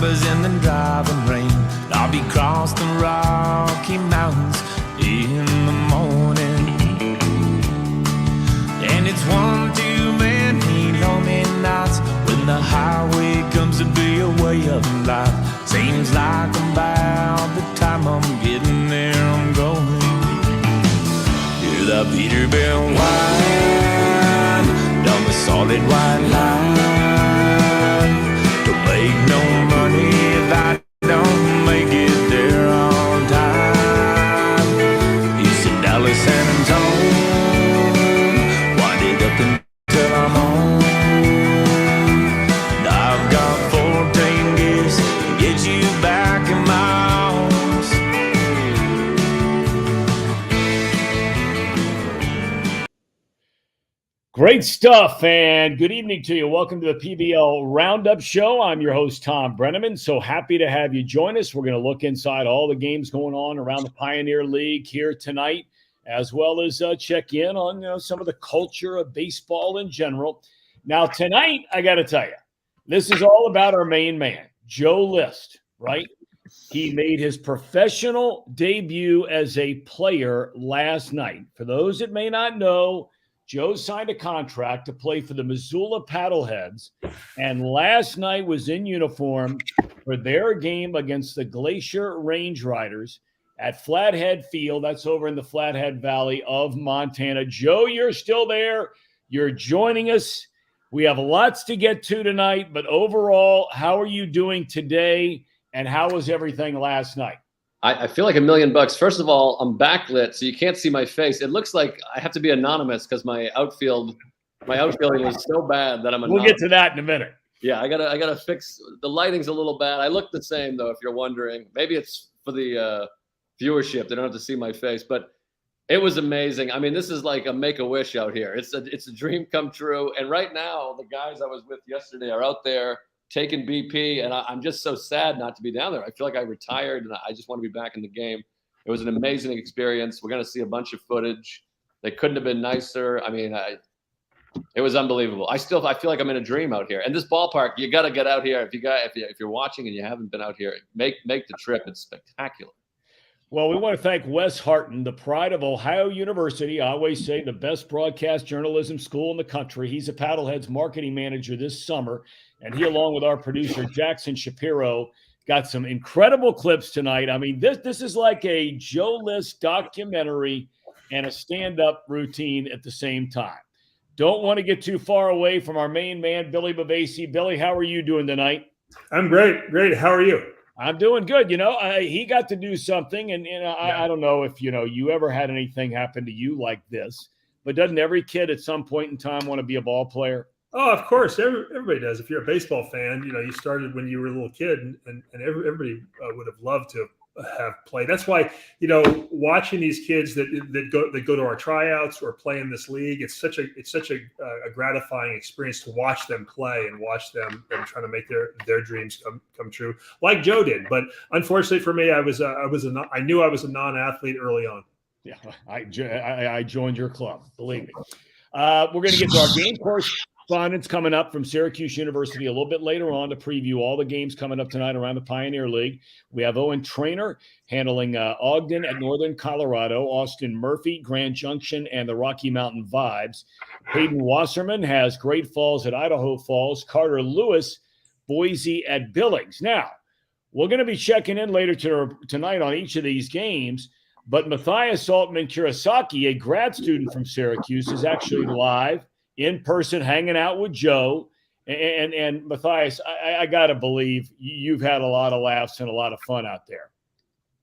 bumpers in the driving rain. I'll be crossing the Rocky Mountains in the morning. And it's one too many lonely nights when the highway comes to be a way of life. Seems like about the time I'm getting there, I'm going. Hear the Peterbilt whine down the solid white line. Don't make no money if I don't make it there on time. East of Dallas, San Antonio, wind it up until I'm home. And I've got 14 years to get you back in my arms. Great stuff, and good evening to you. Welcome to the PBL Roundup Show. I'm your host, Thom Brennaman. So happy to have you join us. We're going to look inside all the games going on around the Pioneer League here tonight, as well as check in on some of the culture of baseball in general. Now, tonight, I got to tell you, this is all about our main man, Joe List, right? He made his professional debut as a player last night. For those that may not know, Joe signed a contract to play for the Missoula Paddleheads, and last night was in uniform for their game against the Glacier Range Riders at Flathead Field. That's over in the Flathead Valley of Montana. Joe, you're still there. You're joining us. We have lots to get to tonight, but overall, how are you doing today, and how was everything last night? I feel like $1 million. First of all, I'm backlit, so you can't see my face. It looks like I have to be anonymous because my outfielding is so bad that I'm anonymous. We'll get to that in a minute. Yeah, I gotta fix the lighting's a little bad. I look the same though, if you're wondering. Maybe it's for the viewership. They don't have to see my face, but it was amazing. I mean, this is like a make-a-wish out here. It's a dream come true. And right now, the guys I was with yesterday are out there taking BP, and I'm just so sad not to be down there. I feel like I retired, and I just want to be back in the game. It was an amazing experience. We're going to see a bunch of footage. They couldn't have been nicer. I mean, it was unbelievable. I feel like I'm in a dream out here. And this ballpark, you got to get out here. If you're watching and you haven't been out here, make the trip. It's spectacular. Well, we want to thank Wes Harton, the pride of Ohio University. I always say the best broadcast journalism school in the country. He's a Paddleheads marketing manager this summer, and he, along with our producer, Jackson Shapiro, got some incredible clips tonight. I mean, this is like a Joe List documentary and a stand-up routine at the same time. Don't want to get too far away from our main man, Billy Bavasi. Billy, how are you doing tonight? I'm great. Great. How are you? I'm doing good. He got to do something, and I don't know if, you ever had anything happen to you like this, but doesn't every kid at some point in time want to be a ball player? Oh, of course. Everybody does. If you're a baseball fan, you started when you were a little kid, and everybody would have loved to have played. That's why, watching these kids that go to our tryouts or play in this league, it's such a gratifying experience to watch them play and watch them and trying to make their dreams come true, like Joe did. But unfortunately for me, I knew I was a non-athlete early on. Yeah, I joined your club, believe me. We're going to get to our game correspondence coming up from Syracuse University a little bit later on to preview all the games coming up tonight around the Pioneer League. We have Owen Traynor handling Ogden at Northern Colorado, Austin Murphy, Grand Junction, and the Rocky Mountain Vibes. Hayden Wasserman has Great Falls at Idaho Falls, Carter Lewis, Boise at Billings. Now, we're going to be checking in later tonight on each of these games, but Matthias Altman Kurosaki, a grad student from Syracuse, is actually live in person, hanging out with Joe. And Matthias, I got to believe you've had a lot of laughs and a lot of fun out there.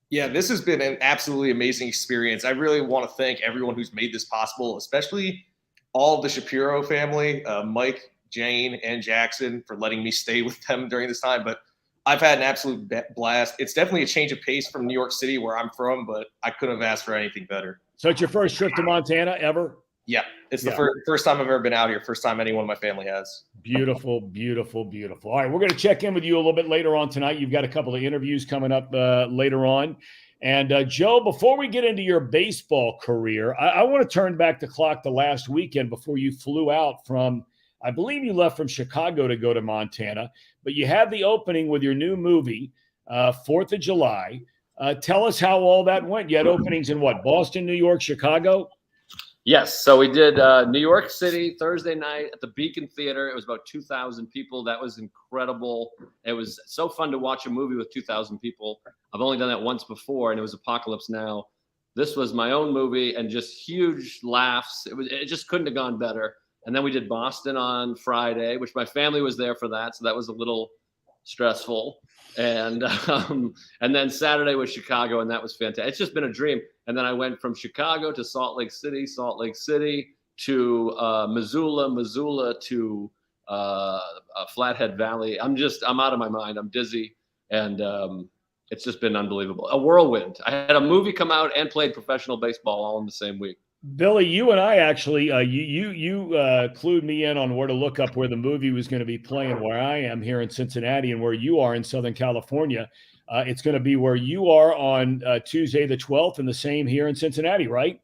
Yeah, this has been an absolutely amazing experience. I really want to thank everyone who's made this possible, especially all of the Shapiro family, Mike, Jane, and Jackson, for letting me stay with them during this time. But I've had an absolute blast. It's definitely a change of pace from New York City, where I'm from, but I couldn't have asked for anything better. So it's your first trip to Montana ever? Yeah, it's the first time I've ever been out here, first time anyone in my family has. Beautiful, beautiful, beautiful. All right, we're going to check in with you a little bit later on tonight. You've got a couple of interviews coming up later on. And, Joe, before we get into your baseball career, I want to turn back the clock to last weekend before you flew out from I believe you left from Chicago to go to Montana, but you had the opening with your new movie, 4th of July. Tell us how all that went. You had openings in what? Boston, New York, Chicago? Yes. So we did New York City Thursday night at the Beacon Theater. It was about 2,000 people. That was incredible. It was so fun to watch a movie with 2,000 people. I've only done that once before, and it was Apocalypse Now. This was my own movie and just huge laughs. It just couldn't have gone better. And then we did Boston on Friday, which my family was there for that. So that was a little stressful. And then Saturday was Chicago, and that was fantastic. It's just been a dream. And then I went from Chicago to Salt Lake City to Missoula to Flathead Valley. I'm out of my mind. I'm dizzy. And it's just been unbelievable. A whirlwind. I had a movie come out and played professional baseball all in the same week. Billy, you and I actually, you clued me in on where to look up where the movie was going to be playing, where I am here in Cincinnati and where you are in Southern California. It's going to be where you are on Tuesday the 12th, and the same here in Cincinnati, right?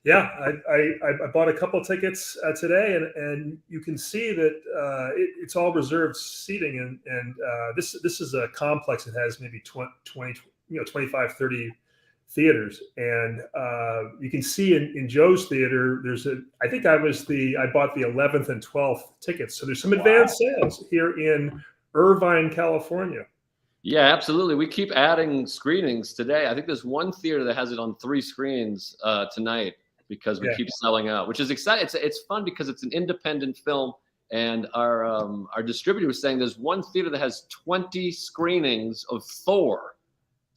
Yeah, I bought a couple of tickets today, and you can see that it's all reserved seating, and this is a complex that has maybe 25, 30 theaters, and you can see in Joe's theater I bought the 11th and 12th tickets, so there's some advanced sales here in Irvine, California. Yeah, absolutely. We keep adding screenings today. I think there's one theater that has it on 3 screens tonight because we keep selling out, which is exciting. It's fun because it's an independent film, and our distributor was saying there's one theater that has 20 screenings of Thor.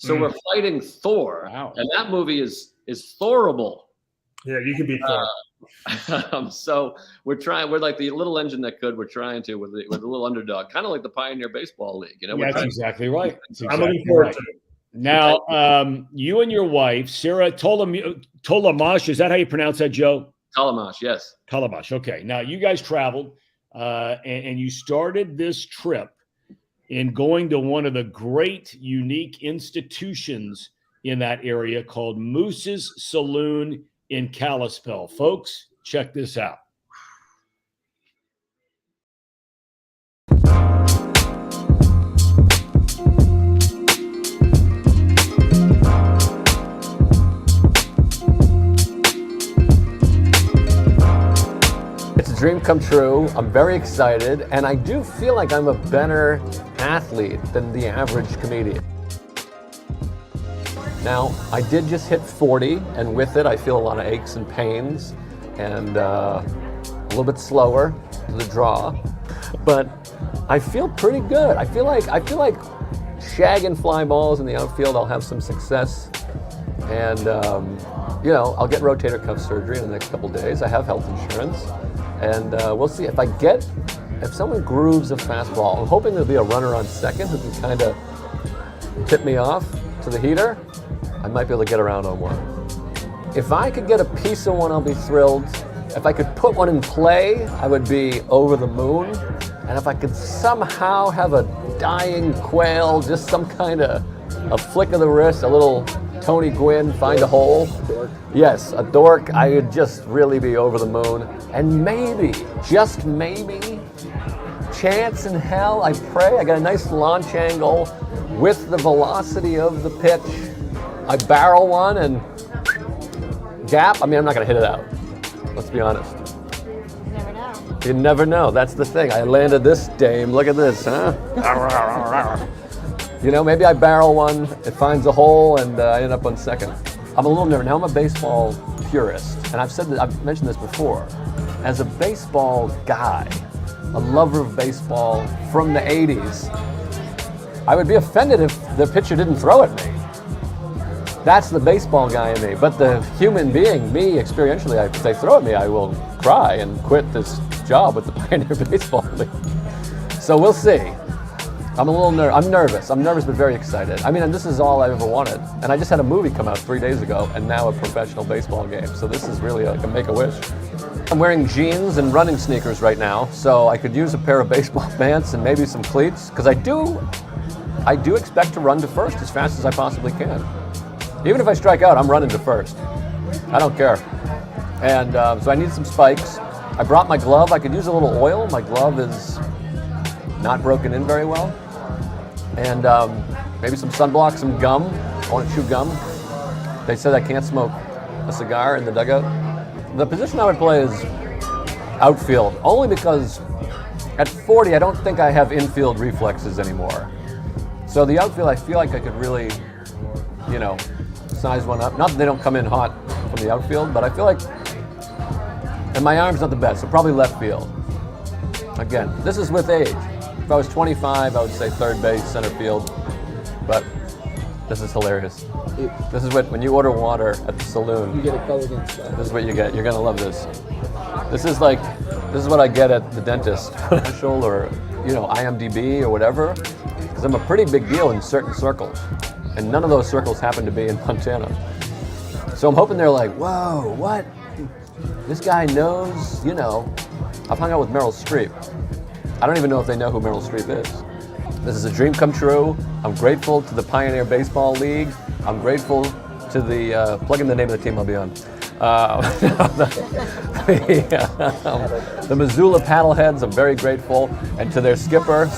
So we're fighting Thor, and that movie is Thorable. Yeah, you can beat Thor. So we're like the little engine that could. We're trying to with a little underdog, kind of like the Pioneer Baseball League. You know, that's exactly right. I'm looking forward to it. Now, you and your wife, Sarah Tolamash, is that how you pronounce that, Joe? Tolamash, yes. Tolamash. Okay. Now, you guys traveled, and you started this trip in going to one of the great, unique institutions in that area called Moose's Saloon in Kalispell. Folks, check this out. It's a dream come true. I'm very excited, and I do feel like I'm a better athlete than the average comedian. Now, I did just hit 40, and with it, I feel a lot of aches and pains, and a little bit slower to the draw, but I feel pretty good. I feel like shagging fly balls in the outfield, I'll have some success, and I'll get rotator cuff surgery in the next couple days. I have health insurance, and we'll see if someone grooves a fastball. I'm hoping there'll be a runner on second who can kind of tip me off to the heater. I might be able to get around on one. If I could get a piece of one, I'll be thrilled. If I could put one in play, I would be over the moon. And if I could somehow have a dying quail, just some kind of a flick of the wrist, a little Tony Gwynn, find a hole. Yes, a dork, I would just really be over the moon. And maybe, just maybe, chance in hell, I pray, I got a nice launch angle with the velocity of the pitch. I barrel one and gap. I mean, I'm not going to hit it out. Let's be honest. You never know. You never know. That's the thing. I landed this dame. Look at this, huh? Maybe I barrel one, it finds a hole, and I end up on second. I'm a little nervous. Now, I'm a baseball purist, and I've mentioned this before. As a baseball guy, a lover of baseball from the 80s, I would be offended if the pitcher didn't throw at me. That's the baseball guy in me. But the human being, me, experientially, if they throw at me, I will cry and quit this job with the Pioneer Baseball League. So we'll see. I'm a little nervous. I'm nervous. I'm nervous, but very excited. I mean, and this is all I ever wanted. And I just had a movie come out 3 days ago, and now a professional baseball game. So this is really like a make-a-wish. I'm wearing jeans and running sneakers right now, so I could use a pair of baseball pants and maybe some cleats, because I do expect to run to first as fast as I possibly can. Even if I strike out, I'm running to first. I don't care. And so I need some spikes. I brought my glove. I could use a little oil. My glove is not broken in very well. And maybe some sunblock, some gum. I want to chew gum. They said I can't smoke a cigar in the dugout. The position I would play is outfield, only because at 40, I don't think I have infield reflexes anymore. So the outfield, I feel like I could really, size one up. Not that they don't come in hot from the outfield, but I feel like, and my arm's not the best, so probably left field. Again, this is with age. If I was 25, I would say third base, center field, but this is hilarious. This is when you order water at the saloon. You get a color against that. This is what you get. You're gonna love this. This is what I get at the dentist, or IMDb or whatever, because I'm a pretty big deal in certain circles, and none of those circles happen to be in Montana. So I'm hoping they're like, whoa, what? This guy knows, I've hung out with Meryl Streep. I don't even know if they know who Meryl Streep is. This is a dream come true. I'm grateful to the Pioneer Baseball League. I'm grateful to the, plug in the name of the team I'll be on. The Missoula Paddleheads, I'm very grateful. And to their skipper,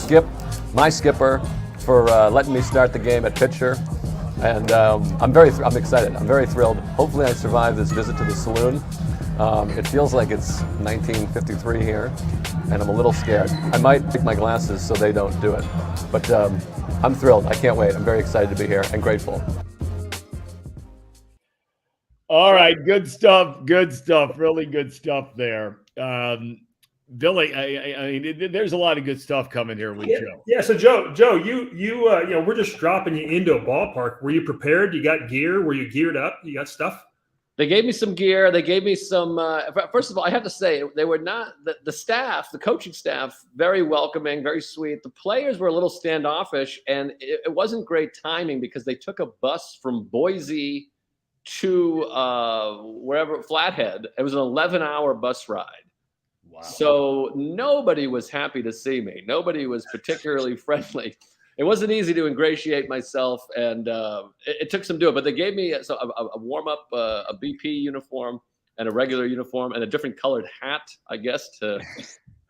my skipper, for letting me start the game at pitcher. And I'm excited. I'm very thrilled. Hopefully I survive this visit to the saloon. It feels like it's 1953 here, and I'm a little scared. I might take my glasses so they don't do it. But I'm thrilled. I can't wait. I'm very excited to be here and grateful. All right, good stuff. Really good stuff there. Billy, I mean, there's a lot of good stuff coming here with Joe. Yeah. So Joe, you we're just dropping you into a ballpark. Were you prepared? You got gear? Were you geared up? You got stuff? They gave me some gear. They gave me some. First of all, I have to say they were not the staff, the coaching staff, very welcoming, very sweet. The players were a little standoffish, and it wasn't great timing because they took a bus from Boise to wherever, Flathead. It was an 11-hour bus ride. Wow. So nobody was happy to see me. Nobody was particularly friendly. It wasn't easy to ingratiate myself, and it took some doing. But they gave me a warm-up, a BP uniform and a regular uniform and a different colored hat, I guess, to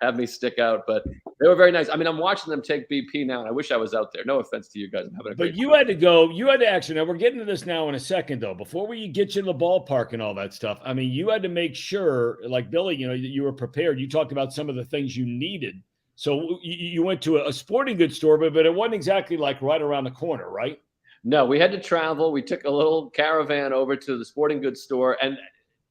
have me stick out. But they were very nice. I mean, I'm watching them take BP now, and I wish I was out there. No offense to you guys. I'm having a great But you had to go. You had to actually. Now we're getting to this now in a second, though. Before we get you in the ballpark and all that stuff, I mean, you had to make sure, like Billy, you were prepared. You talked about some of the things you needed. So you went to a sporting goods store, but it wasn't exactly like right around the corner, right? No, we had to travel. We took a little caravan over to the sporting goods store. And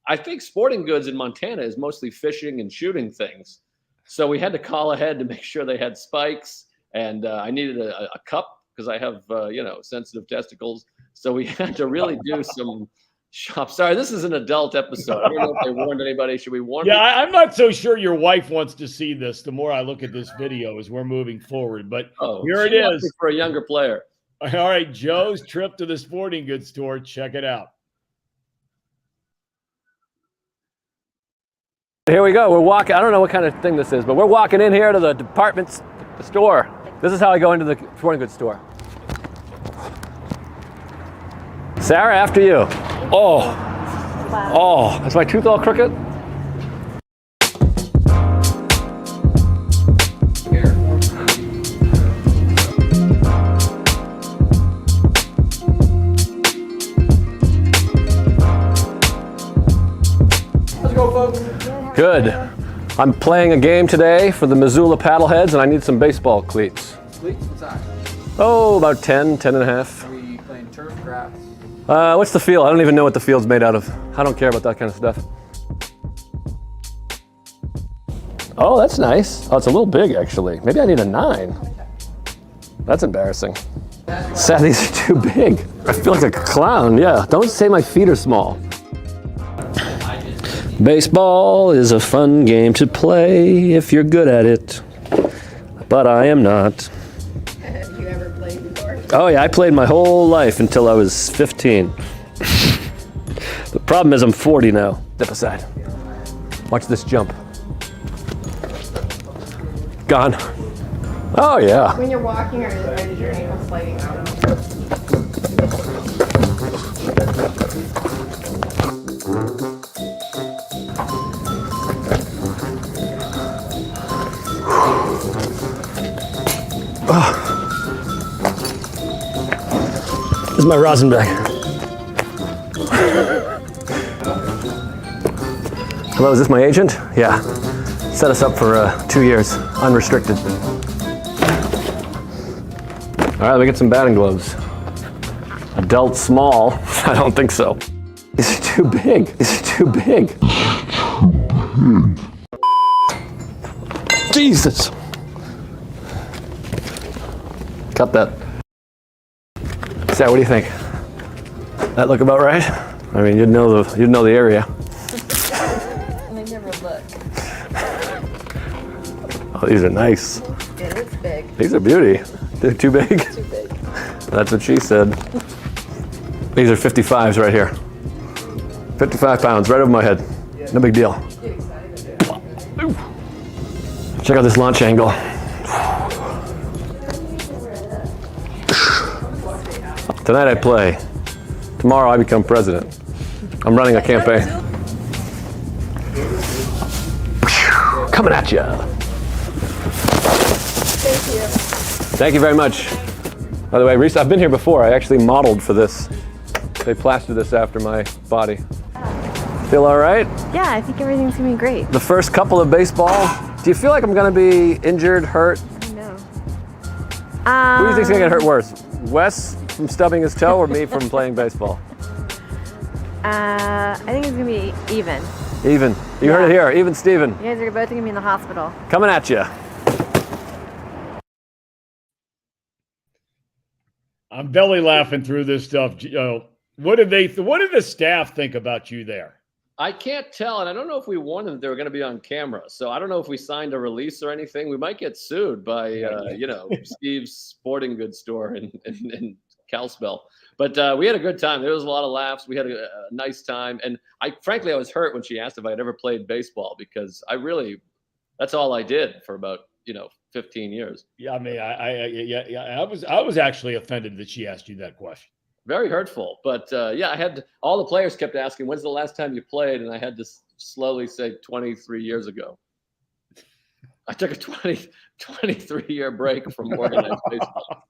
I think sporting goods in Montana is mostly fishing and shooting things. So we had to call ahead to make sure they had spikes. And I needed a cup because I have, sensitive testicles. So we had to really do some shop. Sorry, this is an adult episode. I don't know if they warned anybody. Should we warn Yeah, people? I'm not so sure your wife wants to see this. The more I look at this video as we're moving forward, but here it is For a younger player. All right, Joe's trip to the sporting goods store. Check it out. Here we go. We're walking. I don't know what kind of thing this is, but we're walking in here to the department store. This is how I go into the sporting goods store. Sarah, after you. Oh, is my tooth all crooked? Let's go, folks. Good. I'm playing a game today for the Missoula Paddleheads, and I need some baseball cleats. Cleats, what's that? Oh, about 10 and a half. Are we playing turf, grass? What's the field? I don't even know what the field's made out of. I don't care about that kind of stuff. Oh, that's nice. Oh, it's a little big, actually. Maybe I need a 9. That's embarrassing. Sad, these are too big. I feel like a clown, yeah. Don't say my feet are small. Baseball is a fun game to play if you're good at it, but I am not. Have you ever played before? Oh yeah, I played my whole life until I was 15. The problem is I'm 40 now. Step aside. Watch this jump. Gone. Oh yeah. When you're walking, or is your ankle sliding out? is my rosin bag. Hello, is this my agent? Yeah. Set us up for 2 years, unrestricted. All right, let me get some batting gloves. Adult small? I don't think so. These are too big. These are too big. Jesus. Cut that. Sarah, what do you think? That look about right? I mean, you'd know the area. I never look. Oh, these are nice. It is big. These are beauty. They're too big. Too big. That's what she said. These are 55s right here. 55 pounds, right over my head. No big deal. Check out this launch angle. Tonight I play. Tomorrow I become president. I'm running a campaign. Coming at you. Thank you. Thank you very much. By the way, I've been here before. I actually modeled for this. They plastered this after my body. Feel all right? Yeah, I think everything's gonna be great. The first couple of baseball, do you feel like I'm gonna be injured, hurt? I know. Who do you think's gonna get hurt worse? Wes from stubbing his toe or me from playing baseball? I think it's gonna be even. Even. You heard it here. Even Steven. You guys are both gonna be in the hospital. Coming at you. I'm belly laughing through this stuff. What did the staff think about you there? I can't tell, and I don't know if we warned them that they were going to be on camera. So I don't know if we signed a release or anything. We might get sued by, Steve's Sporting Goods store in Kalispell. But we had a good time. There was a lot of laughs. We had a nice time. And frankly, I was hurt when she asked if I had ever played baseball because that's all I did for about, 15 years. Yeah, I mean, I was actually offended that she asked you that question. Very hurtful. But I had all the players kept asking, when's the last time you played? And I had to slowly say 23 years ago. I took a 23-year break from organized baseball.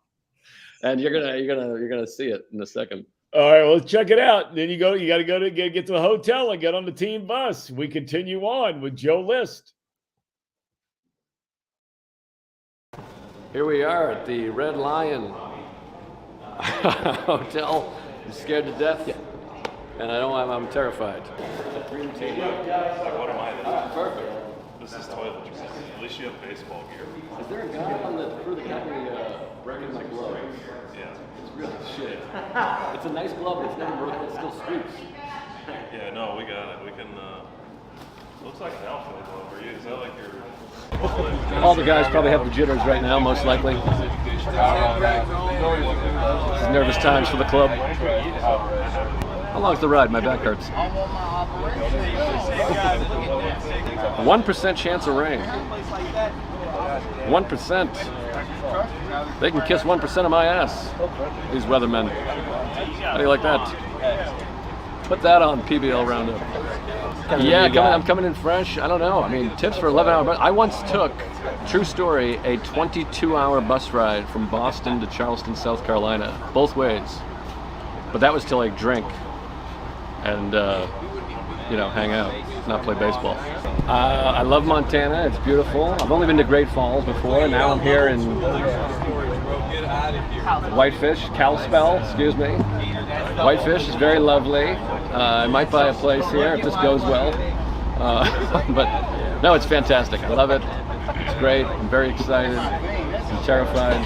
And you're gonna see it in a second. All right, well, check it out. Then you got to go to get to the hotel and get on the team bus. We continue on with Joe List. Here we are at the Red Lion Hotel. I'm scared to death, and I'm terrified. Like, what am I? Perfect. This is toiletry. At least you have baseball gear. Is there a guy on the crew that got me breaking my glove? Yeah. It's really shit. It's a nice glove, but it's never broken. It still streaks. Yeah, no, we got it. We can, looks like an outfield glove for you. Is that like your... All the guys probably have the jitters right now, most likely. Nervous times for the club. How long's the ride? My back hurts. 1% chance of rain. 1%. They can kiss 1% of my ass, these weathermen. How do you like that? Put that on PBL Roundup. Yeah, I'm coming in fresh. I don't know. I mean, tips for 11-hour bus. I once took, true story, a 22-hour bus ride from Boston to Charleston, South Carolina, both ways. But that was to like drink and hang out, not play baseball. I love Montana. It's beautiful. I've only been to Great Falls before. Now I'm here in Whitefish, Kalispell, excuse me. Whitefish is very lovely. I might buy a place here if this goes well. But no, it's fantastic. I love it. It's great. I'm very excited. I'm terrified.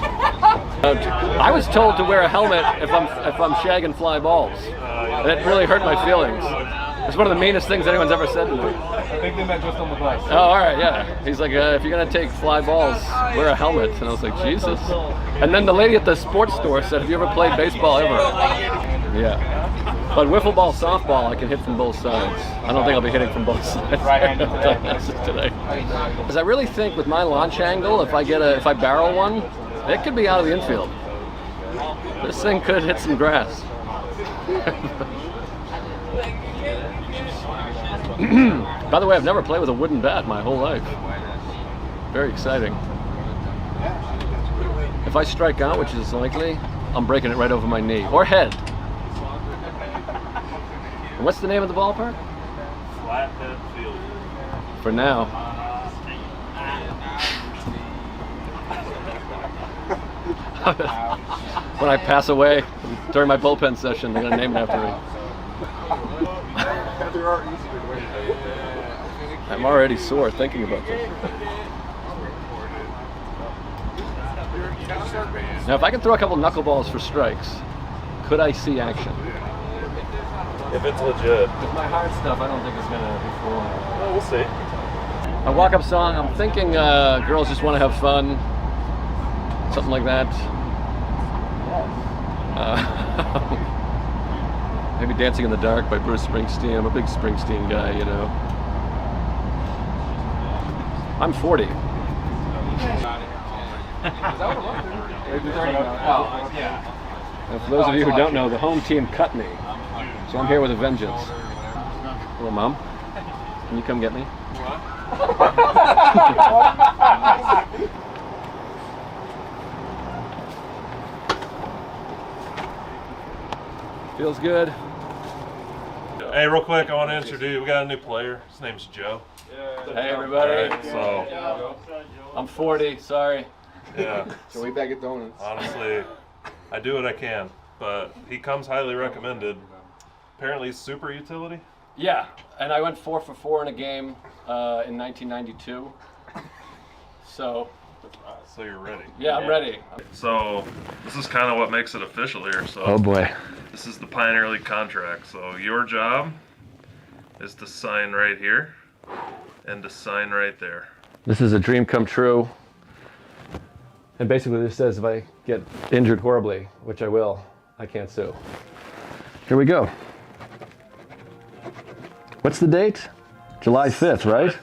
I was told to wear a helmet if I'm shagging fly balls. That really hurt my feelings. It's one of the meanest things anyone's ever said to me. I think they meant just on the bus. Oh, all right, yeah. He's like, if you're gonna take fly balls, wear a helmet. And I was like, Jesus. And then the lady at the sports store said, have you ever played baseball ever? Yeah. But wiffle ball, softball, I can hit from both sides. I don't think I'll be hitting from both sides today. Because I really think with my launch angle, if I barrel one, it could be out of the infield. This thing could hit some grass. By the way, I've never played with a wooden bat my whole life. Very exciting. If I strike out, which is likely, I'm breaking it right over my knee or head. And what's the name of the ballpark? Flathead Field. For now. When I pass away during my bullpen session, they're gonna name it after me. I'm already sore thinking about this. Now, if I can throw a couple knuckleballs for strikes, could I see action? If it's legit. With my hard stuff, I don't think it's gonna be full. Well, we'll see. My walk-up song, I'm thinking Girls Just Want to Have Fun. Something like that. Maybe Dancing in the Dark by Bruce Springsteen. I'm a big Springsteen guy, you know. I'm 40. And for those of you who don't know, the home team cut me. So I'm here with a vengeance. Hello, Mom. Can you come get me? Feels good. Hey, real quick, I want to introduce. We got a new player. His name's Joe. Hey, everybody. All right, so I'm 40. Sorry. yeah, So we back at donuts. honestly, I do what I can, but he comes highly recommended. Apparently, he's super utility. Yeah, and I went 4 for 4 in a game in 1992. So you're ready. yeah, I'm ready. So this is kind of what makes it official here. So Oh boy. this is the Pioneer League contract. So your job is to sign right here and to sign right there. This is a dream come true. And basically this says if I get injured horribly, which I will, I can't sue. Here we go. What's the date? July 5th, right?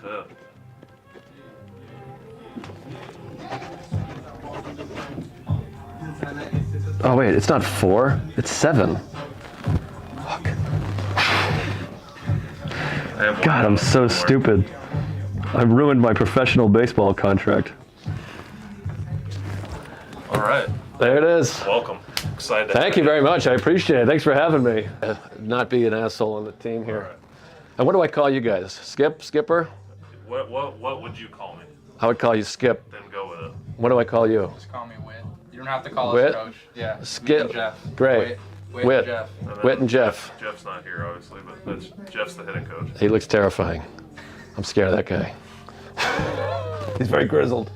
Oh wait, it's not 4, it's 7. Fuck. God, I'm so stupid. I've ruined my professional baseball contract. All right. There it is. Welcome. Excited. to Thank have you very much. I appreciate it. Thanks for having me. Not be an asshole on the team here. All right. And what do I call you guys? Skipper? What would you call me? I would call you Skip. Then go with it. What do I call you? Just call me Whit. You don't have to call Whit? us Coach. Yeah. Skip. Me and Jeff. Great. Whit Whit. and Jeff. Whit and Jeff. Jeff's not here, obviously, but Jeff's the hitting coach. He looks terrifying. I'm scared of that guy. He's very grizzled.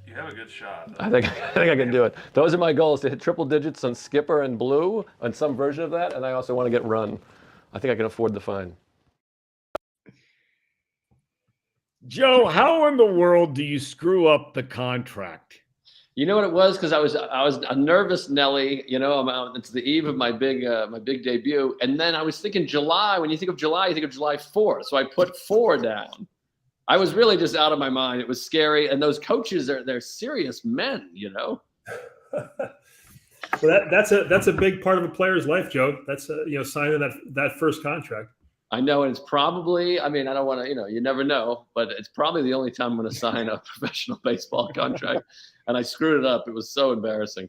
You have a good shot. I think I can do it. Those are my goals, to hit triple digits on Skipper and Blue, on some version of that, and I also want to get run. I think I can afford the fine. Joe, how in the world do you screw up the contract? You know what it was? Because I was a nervous Nelly. You know, it's the eve of my big debut, and then I was thinking July. When you think of July, you think of July 4th. So I put 4 down. I was really just out of my mind. It was scary, and those coaches they're serious men. You know. Well, that's a big part of a player's life, Joe. That's signing that first contract. I know, and it's probably. I mean, I don't want to. You never know, but it's probably the only time I'm going to sign a professional baseball contract. And I screwed it up. It was so embarrassing.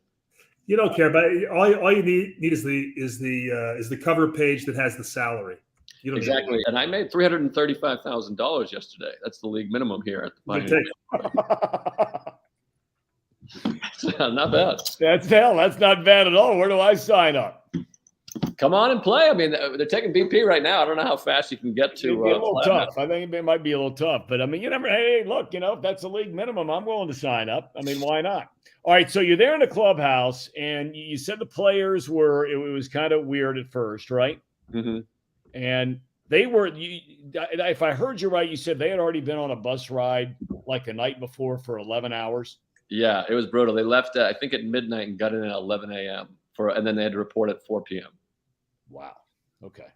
You don't care, but all you need is the cover page that has the salary. You don't Exactly. And I made $335,000 yesterday. That's the league minimum here at the Pioneer. Not bad. That's not bad at all. Where do I sign up? Come on and play. I mean, they're taking BP right now. I don't know how fast you can get to. It'd be a little tough. I think it might be a little tough. But I mean, you never. Hey, look, if that's a league minimum, I'm willing to sign up. I mean, why not? All right, so you're there in the clubhouse, and you said the players were. It was kind of weird at first, right? Mm-hmm. And they were. If I heard you right, you said they had already been on a bus ride like the night before for 11 hours. Yeah, it was brutal. They left, I think, at midnight and got in at 11 a.m. and then they had to report at 4 p.m. Wow. Okay.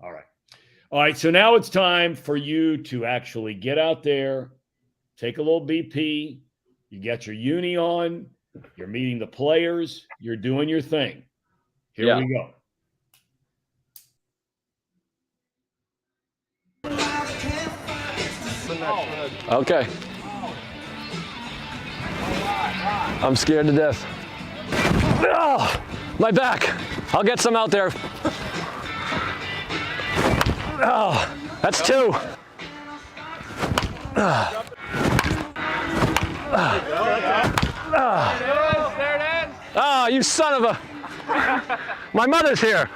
All right. So now it's time for you to actually get out there, take a little BP. You got your uni on. You're meeting the players. You're doing your thing. Here we go. Okay. I'm scared to death. My back. I'll get some out there. Oh, that's 2. Oh, you son of a... My mother's here.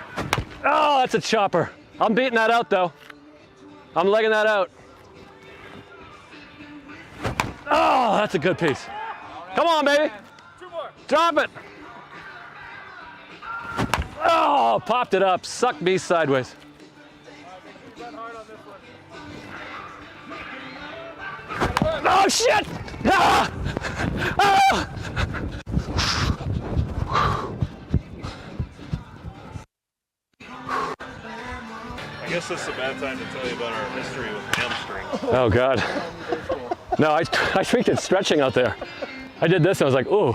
Oh, that's a chopper. I'm beating that out, though. I'm legging that out. Oh, that's a good piece. Come on, baby. 2 more. Drop it. Oh, popped it up. Sucked me sideways. Oh, shit! Ah! Ah! I guess this is a bad time to tell you about our history with hamstrings. Oh, God. No, I tweaked it stretching out there. I did this and I was like, ooh.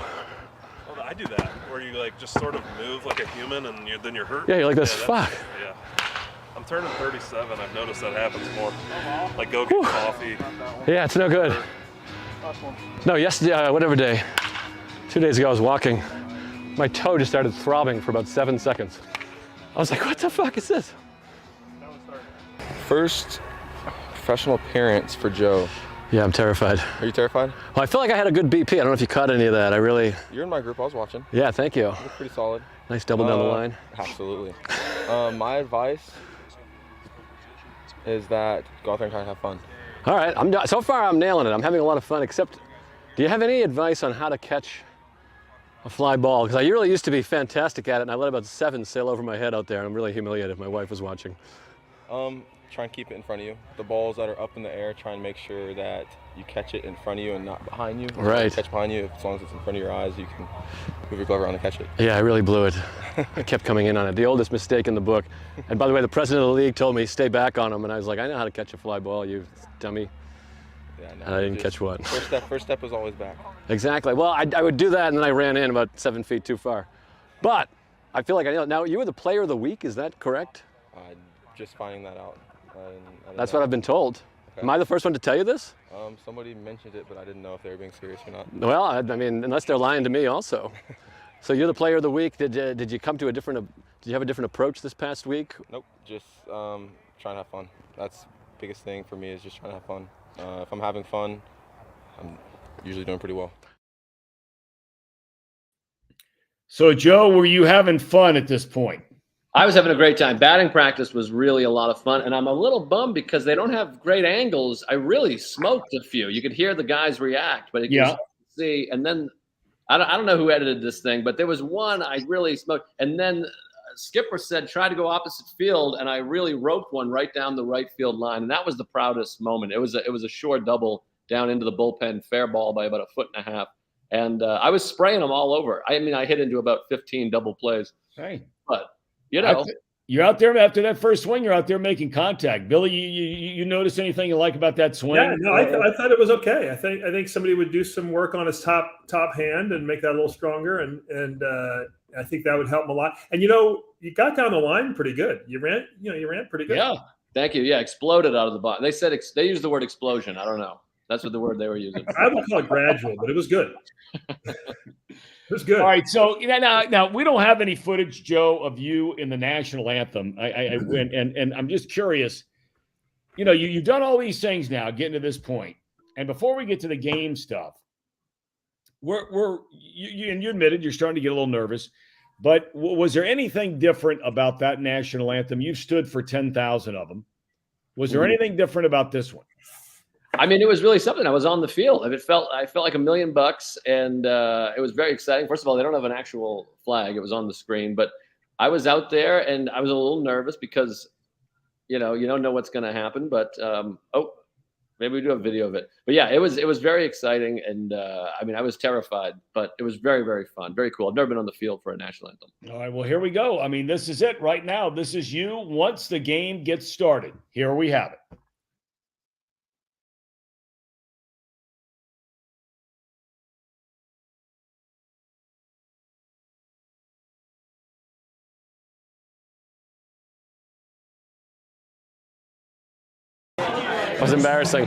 Well, I do that, where you like just sort of move like a human and then you're hurt. Yeah, you're like this. Yeah, Fuck. Yeah. I'm turning 37. I've noticed that happens more. Like go get coffee. Yeah, it's no good. No, yesterday, whatever day, 2 days ago, I was walking. My toe just started throbbing for about 7 seconds. I was like, what the fuck is this? First professional appearance for Joe. Yeah, I'm terrified. Are you terrified? Well, I feel like I had a good BP. I don't know if you caught any of that. I really... You're in my group. I was watching. Yeah, thank you. You look pretty solid. Nice double down the line. Absolutely. My advice is that go out there and try to have fun. All right, so far I'm nailing it. I'm having a lot of fun, except, do you have any advice on how to catch a fly ball? Because I really used to be fantastic at it, and I let about 7 sail over my head out there, and I'm really humiliated if my wife was watching. Try and keep it in front of you. The balls that are up in the air, try and make sure that you catch it in front of you and not behind you. Right. You catch behind you, as long as it's in front of your eyes, you can move your glove around and catch it. Yeah, I really blew it. I kept coming in on it. The oldest mistake in the book. And by the way, the president of the league told me, stay back on him, and I was like, I know how to catch a fly ball, you dummy. Yeah, no, And I didn't catch one. First step is always back. Exactly. Well, I would do that, and then I ran in about 7 feet too far. But I feel like I know. Now, you were the player of the week, is that correct? Just finding that out. That's what I've been told. Okay. Am I the first one to tell you this? Somebody mentioned it, but I didn't know if they were being serious or not. Well, I mean, unless they're lying to me also. So you're the player of the week. Did you come to did you have a different approach this past week? Nope, just trying to have fun. That's the biggest thing for me, is just trying to have fun. If I'm having fun, I'm usually doing pretty well. So Joe, were you having fun at this point? I was having a great time. Batting practice was really a lot of fun, and I'm a little bummed because they don't have great angles. I really smoked a few. You could hear the guys react, but you could see. And then I don't know who edited this thing, but there was one I really smoked. And then Skipper said, try to go opposite field, and I really roped one right down the right field line, and that was the proudest moment. It was a short double down into the bullpen, fair ball by about 1.5 feet, and I was spraying them all over. I mean, I hit into about 15 double plays. Hey, but you know, you're out there after that first swing. You're out there making contact. Billy, you notice anything you like about that swing? Yeah, no, I thought it was okay. I think somebody would do some work on his top hand and make that a little stronger, and I think that would help him a lot. And you got down the line pretty good. You ran pretty good. Yeah, thank you. Yeah, exploded out of the bottom. They said they used the word explosion. I don't know. That's what the word they were using. I would call it gradual, but it was good. It was good. All right, so now we don't have any footage, Joe, of you in the national anthem. And I'm just curious. You've done all these things now, getting to this point. And before we get to the game stuff, you admitted you're starting to get a little nervous. But was there anything different about that national anthem? You've stood for 10,000 of them. Was there anything different about this one? I mean, it was really something. I was on the field. I felt like $1 million, and it was very exciting. First of all, they don't have an actual flag. It was on the screen, but I was out there, and I was a little nervous because, you don't know what's going to happen. But maybe we do have video of it. But yeah, it was very exciting, and I was terrified, but it was very, very fun, very cool. I've never been on the field for a national anthem. All right, well, here we go. I mean, this is it right now. This is you once the game gets started. Here we have it. It was embarrassing.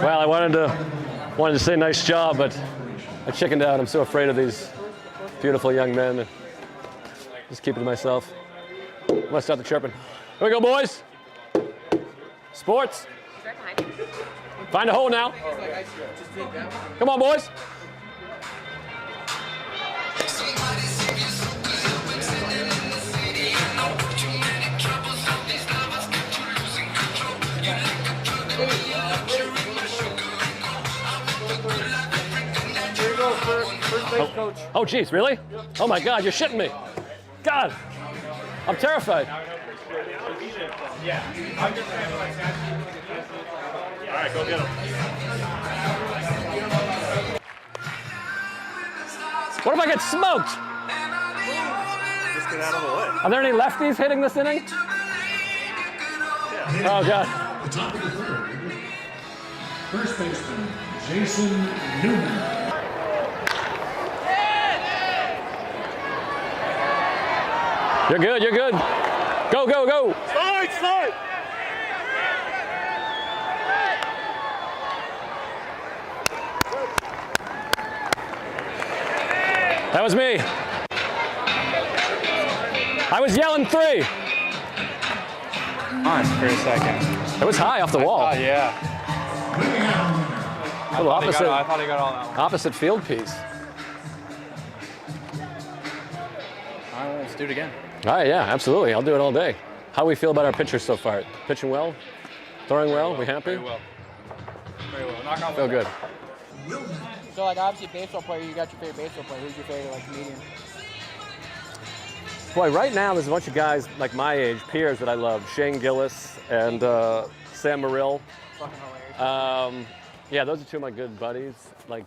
Well, I wanted to say nice job, but I chickened out. I'm so afraid of these beautiful young men. Just keep it to myself. I'm gonna start the chirping. Here we go, boys. Sports. Find a hole now. Come on, boys. Oh, geez, really? Oh my God, you're shitting me. God, I'm terrified. Yeah. All right, go get him. What if I get smoked? Just get out of the way. Are there any lefties hitting this inning? Yeah. Oh, God. The top of the third, first baseman Jason Newman. You're good, you're good. Go, go, go. Slide, slide. That was me. I was yelling 3. On for a second. It was high off the wall. Oh, yeah. A little opposite, I thought he got all that one. opposite field piece. All right, let's do it again. All right, yeah, absolutely. I'll do it all day. How do we feel about our pitchers so far? Pitching well? Throwing well? We happy? Very well. Very well. Knock on Feel good. So, like, obviously, baseball player, you got your favorite baseball player. Who's your favorite, like, comedian? Boy, right now there's a bunch of guys like my age, peers that I love. Shane Gillis and Sam Morrill. Fucking hilarious. Yeah, those are 2 of my good buddies. Like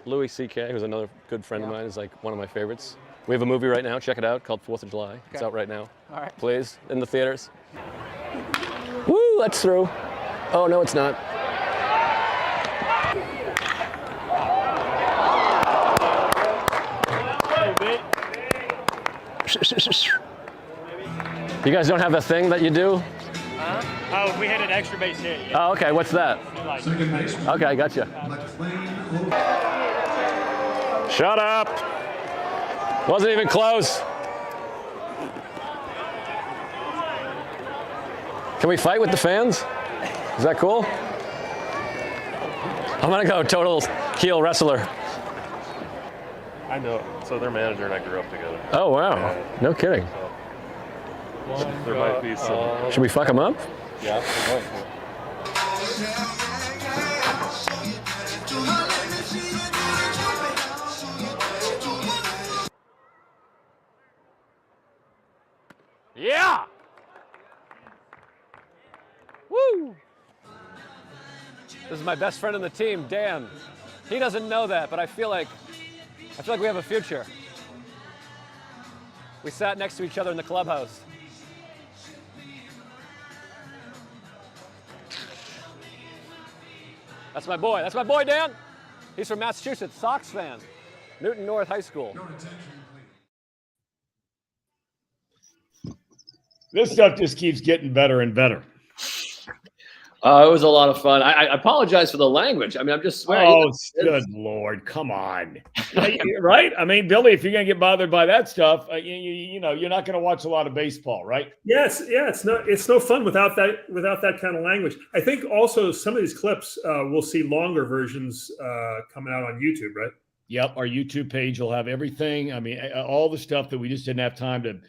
Louis C.K., who's another good friend of mine, is like one of my favorites. We have a movie right now, check it out, called 4th of July. It's out right now. All right. Please, in the theaters. Woo, that's through. Oh, no, it's not. You guys don't have a thing that you do? Oh, we hit an extra base hit. Oh, okay, what's that? Second baseman Okay, gotcha. McLean. Shut up. Wasn't even close. Can we fight with the fans? Is that cool? I'm gonna go total heel wrestler. I know. So their manager and I grew up together. Oh, wow. No kidding. So there might be some. Should we fuck him up? Yeah, we might. Yeah! Woo! This is my best friend on the team, Dan. He doesn't know that, but I feel like we have a future. We sat next to each other in the clubhouse. That's my boy. That's my boy, Dan. He's from Massachusetts, Sox fan. Newton North High School. This stuff just keeps getting better and better. It was a lot of fun. I apologize for the language. I mean, I'm just swearing. Oh, good Lord. Come on. Right? I mean, Billy, if you're going to get bothered by that stuff, you know, you're not going to watch a lot of baseball, right? Yes, yeah, it's no fun without that kind of language. I think also some of these clips we'll see longer versions coming out on YouTube, right? Yep, our YouTube page will have everything. I mean, all the stuff that we just didn't have time to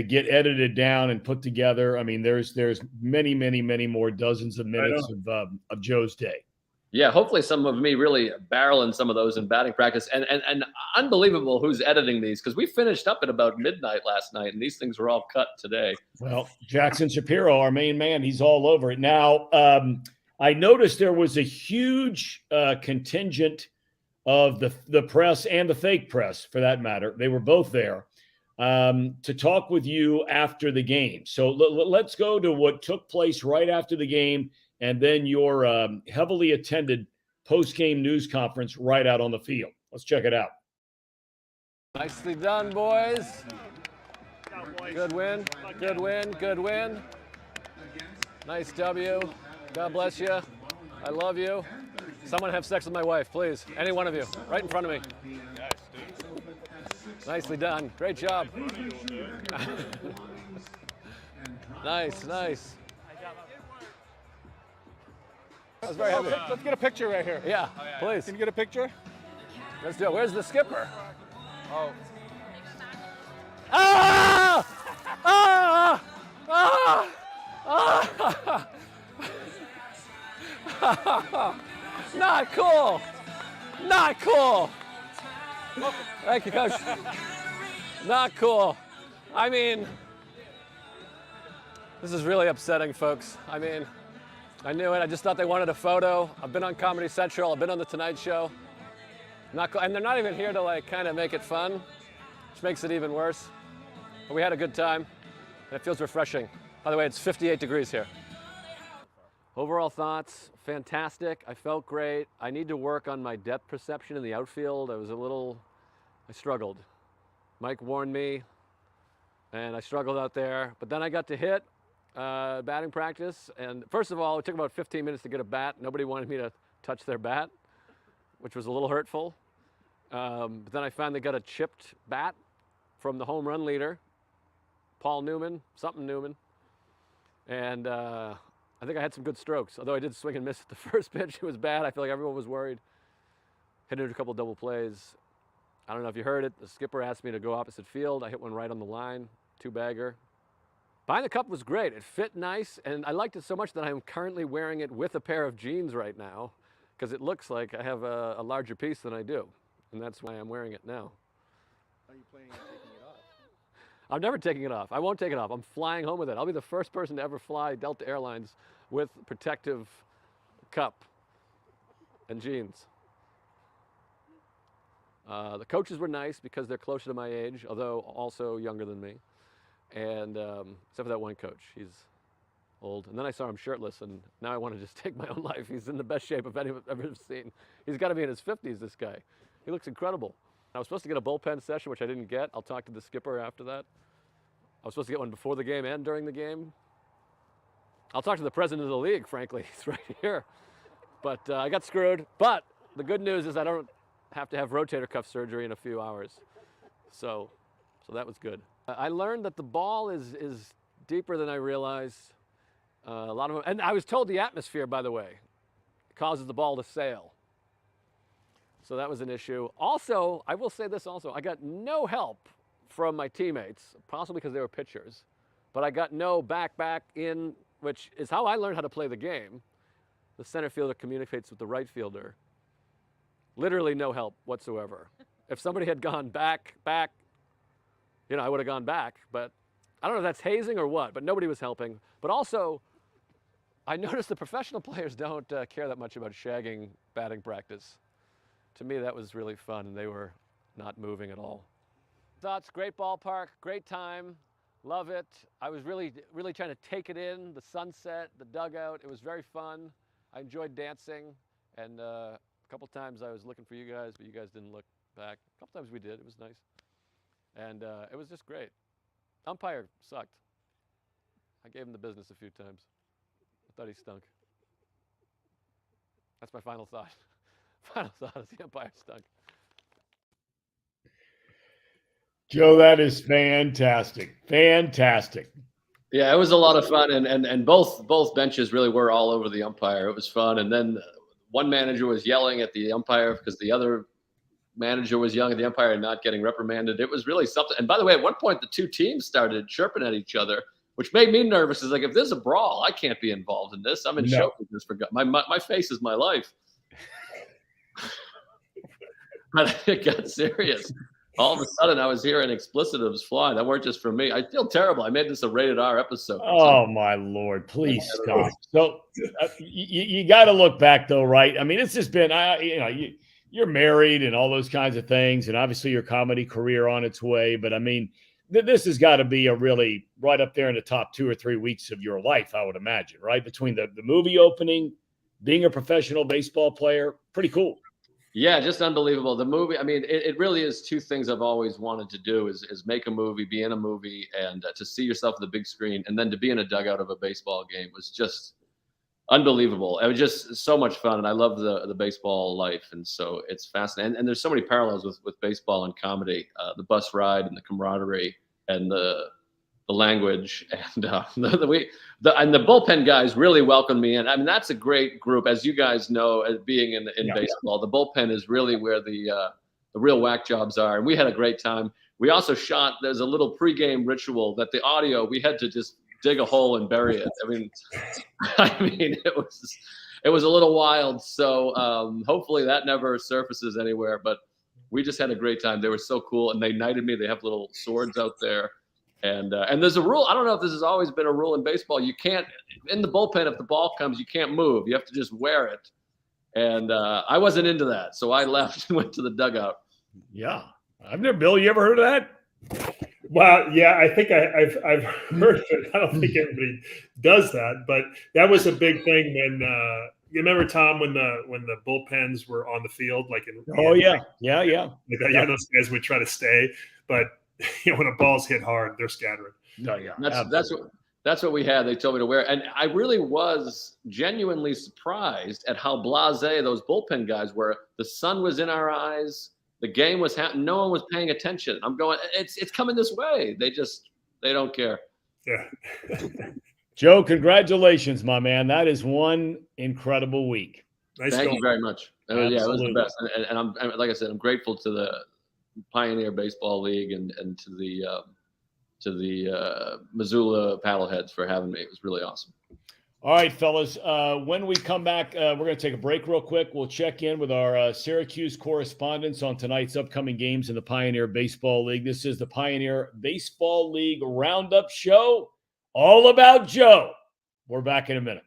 get edited down and put together. I mean, there's many, many, many more dozens of minutes of Joe's day. Yeah, hopefully some of me really barreling some of those in batting practice. And unbelievable who's editing these, because we finished up at about midnight last night, and these things were all cut today. Well, Jackson Shapiro, our main man, he's all over it. Now, I noticed there was a huge contingent of the press and the fake press, for that matter. They were both there to talk with you after the game. So let's go to what took place right after the game, and then your heavily attended post-game news conference right out on the field. Let's check it out. Nicely done, boys. Good win. Good win. Good win. Nice W. God bless you. I love you. Someone have sex with my wife, please. Any one of you. Right in front of me. Nicely done. Great job. Nice, nice. That was very heavy. Let's get a picture right here. Yeah, please. Can you get a picture? Let's do it. Where's the skipper? Oh. Ah! Ah! Ah! Ah! Not cool. Not cool. Thank you, Coach. Not cool. I mean, this is really upsetting, folks. I mean, I knew it. I just thought they wanted a photo. I've been on Comedy Central. I've been on The Tonight Show. Not cool. And they're not even here to like kind of make it fun, which makes it even worse. But we had a good time, and it feels refreshing. By the way, it's 58 degrees here. Overall thoughts, fantastic. I felt great. I need to work on my depth perception in the outfield. I struggled. Mike warned me, and I struggled out there. But then I got to hit batting practice, and first of all, it took about 15 minutes to get a bat. Nobody wanted me to touch their bat, which was a little hurtful. But then I finally got a chipped bat from the home run leader, Paul Newman, and I think I had some good strokes, although I did swing and miss at the first pitch. It was bad. I feel like everyone was worried. Hit it a couple double plays. I don't know if you heard it. The skipper asked me to go opposite field. I hit one right on the line, 2-bagger. Behind the cup was great. It fit nice, and I liked it so much that I'm currently wearing it with a pair of jeans right now because it looks like I have a larger piece than I do, and that's why I'm wearing it now. Are you planning on taking it off? I'm never taking it off. I won't take it off. I'm flying home with it. I'll be the first person to ever fly Delta Airlines with protective cup and jeans. The coaches were nice because they're closer to my age, although also younger than me. And except for that one coach, he's old. And then I saw him shirtless, and now I want to just take my own life. He's in the best shape of anyone I've ever seen. He's got to be in his 50s, this guy. He looks incredible. I was supposed to get a bullpen session, which I didn't get. I'll talk to the skipper after that. I was supposed to get one before the game and during the game. I'll talk to the president of the league, frankly. He's right here. But I got screwed. But the good news is I don't have to have rotator cuff surgery in a few hours. So that was good. I learned that the ball is deeper than I realized. A lot of, and I was told the atmosphere, by the way, causes the ball to sail. So that was an issue. Also, I will say this also, I got no help from my teammates, possibly because they were pitchers, but I got no back in, which is how I learned how to play the game. The center fielder communicates with the right fielder. Literally no help whatsoever. If somebody had gone back, you know, I would have gone back, but I don't know if that's hazing or what, but nobody was helping. But also, I noticed the professional players don't care that much about shagging batting practice. To me, that was really fun, and they were not moving at all. Thoughts, great ballpark, great time, love it. I was really trying to take it in, the sunset, the dugout. It was very fun. I enjoyed dancing, and a couple times I was looking for you guys, but you guys didn't look back. A couple times we did, it was nice. And it was just great. Umpire sucked. I gave him the business a few times. I thought he stunk. That's my final thought. Final thought is the umpire stunk. Joe, that is fantastic. Fantastic. Yeah, it was a lot of fun, and both benches really were all over the umpire. It was fun, and then one manager was yelling at the umpire because the other manager was yelling at the umpire and not getting reprimanded. It was really something. And by the way, at one point, the two teams started chirping at each other, which made me nervous. It's like, if there's a brawl, I can't be involved in this. I'm in show business for God. My face is my life. But it got serious. All of a sudden, I was hearing explicitives fly. That weren't just for me. I feel terrible. I made this a rated R episode. Oh, my Lord. Please stop. So you got to look back, though, right? I mean, it's just been, you're married and all those kinds of things, and obviously your comedy career on its way. But, I mean, this has got to be a really right up there in the top 2 or 3 weeks of your life, I would imagine, right? Between the movie opening, being a professional baseball player, pretty cool. Yeah, just unbelievable. The movie, I mean, it really is two things I've always wanted to do is make a movie, be in a movie, and to see yourself on the big screen, and then to be in a dugout of a baseball game was just unbelievable. It was just so much fun, and I love the baseball life, and so it's fascinating. And there's so many parallels with baseball and comedy, the bus ride and the camaraderie and the language, and the bullpen guys really welcomed me in. I mean, that's a great group, as you guys know, as being in baseball. The bullpen is really where the real whack jobs are, and we had a great time. We also shot. There's a little pregame ritual that the audio we had to just dig a hole and bury it. I mean, it was a little wild. So hopefully that never surfaces anywhere. But we just had a great time. They were so cool, and they knighted me. They have little swords out there. And there's a rule. I don't know if this has always been a rule in baseball. You can't, in the bullpen, if the ball comes, you can't move. You have to just wear it. And I wasn't into that, so I left and went to the dugout. Yeah, Bill, you ever heard of that? Well, yeah, I think I've heard of it. I don't think everybody does that, but that was a big thing when you remember, Tom, when the bullpens were on the field, like in yeah. Like those guys would try to stay, but when a ball's hit hard, they're scattering. No, yeah, that's what we had. They told me to wear, and I really was genuinely surprised at how blasé those bullpen guys were. The sun was in our eyes. The game was happening. No one was paying attention. I'm going, it's coming this way. They don't care. Yeah. Joe, congratulations, my man. That is one incredible week. Thank you very much. Yeah, it was the best. And I'm like I said, I'm grateful to the Pioneer Baseball League and to the Missoula Paddleheads for having me. It was really awesome. All right, fellas. When we come back, we're going to take a break real quick. We'll check in with our Syracuse correspondents on tonight's upcoming games in the Pioneer Baseball League. This is the Pioneer Baseball League Roundup Show, all about Joe. We're back in a minute.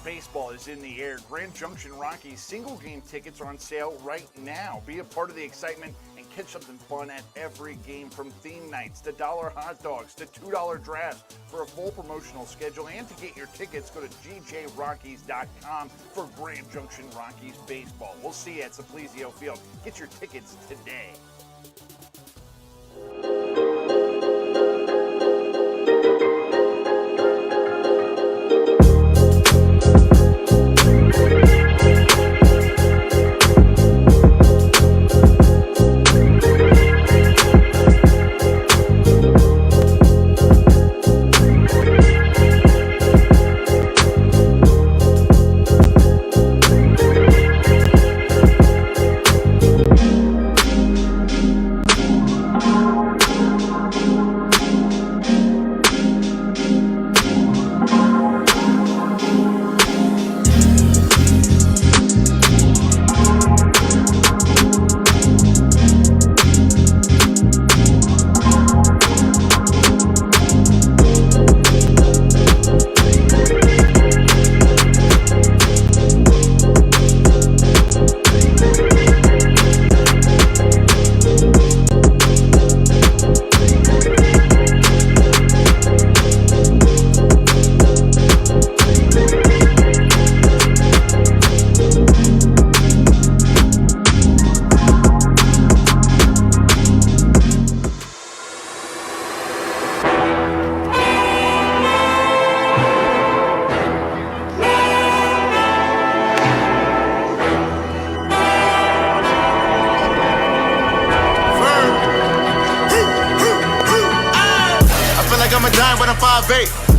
Baseball is in the air. Grand Junction Rockies single game tickets are on sale right now. Be a part of the excitement and catch something fun at every game, from theme nights to $1 hot dogs to $2 drafts. For a full promotional schedule and to get your tickets, go to gjrockies.com for Grand Junction Rockies baseball. We'll see you at Simplesio Field. Get your tickets today.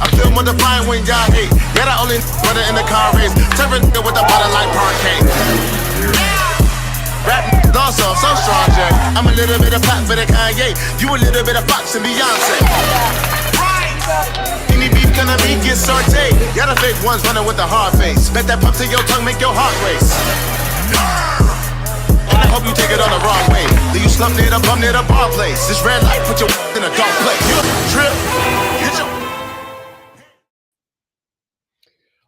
I feel more defiant when y'all hate. Yeah, the only brother in the car race. Turn nigga with the butter like parquet. Rap also, I'm so strong, Jay. I'm a little bit of pop for the Kanye. You a little bit of Fox and Beyonce. Any beef gonna be get sauteed. Got the fake ones running with the hard face. Bet that pump to your tongue make your heart race. And I hope you take it on the wrong way. Do you slump near the bum near the bar place? This red light put your in a dark place. You trip. Get your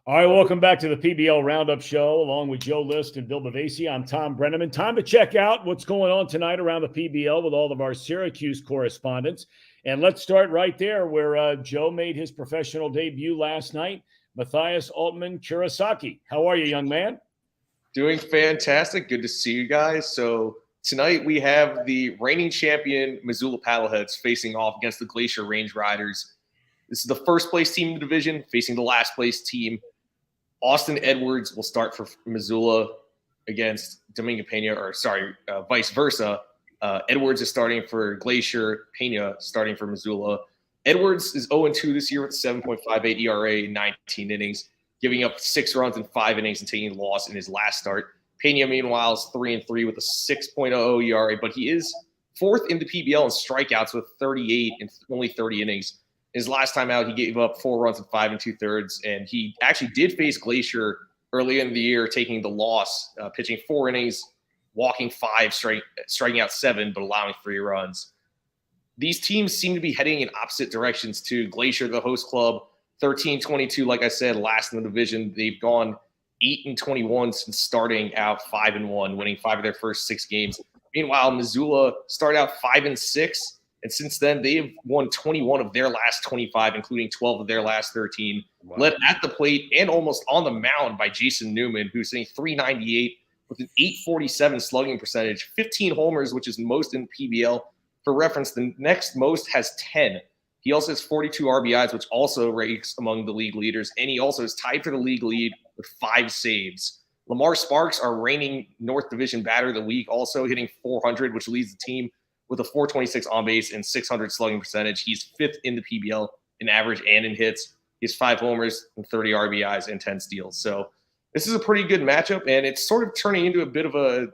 All right, welcome back to the PBL Roundup Show, along with Joe List and Bill Bavasi. I'm Thom Brennaman. Time to check out what's going on tonight around the PBL with all of our Syracuse correspondents. And let's start right there where Joe made his professional debut last night. Matthias Altman Kurosaki. How are you, young man? Doing fantastic. Good to see you guys. So tonight we have the reigning champion Missoula Paddleheads facing off against the Glacier Range Riders. This is the first place team in the division facing the last place team. Austin Edwards will start for Missoula against Domingo Pena, vice versa. Edwards is starting for Glacier, Pena starting for Missoula. Edwards is 0-2 this year with a 7.58 ERA in 19 innings, giving up 6 runs in 5 innings and taking a loss in his last start. Pena, meanwhile, is 3-3 with a 6.00 ERA, but he is 4th in the PBL in strikeouts with 38 in only 30 innings. His last time out, he gave up 4 runs in 5 2/3, and he actually did face Glacier early in the year, taking the loss, pitching 4 innings, walking 5, striking out 7, but allowing 3 runs. These teams seem to be heading in opposite directions too. Glacier, the host club, 13-22, like I said, last in the division. They've gone 8-21 since starting out 5-1, winning 5 of their first 6 games. Meanwhile, Missoula started out 5-6. And since then, they've won 21 of their last 25, including 12 of their last 13. Wow. Led at the plate and almost on the mound by Jason Newman, who's hitting .398 with an .847 slugging percentage, 15 homers, which is most in PBL. For reference, the next most has 10. He also has 42 RBIs, which also ranks among the league leaders. And he also is tied for the league lead with 5 saves. Lamar Sparks, our reigning North Division batter of the week, also hitting .400, which leads the team with a .426 on base and .600 slugging percentage. He's 5th in the PBL in average and in hits. He has 5 homers and 30 RBIs and 10 steals. So this is a pretty good matchup, and it's sort of turning into a bit of an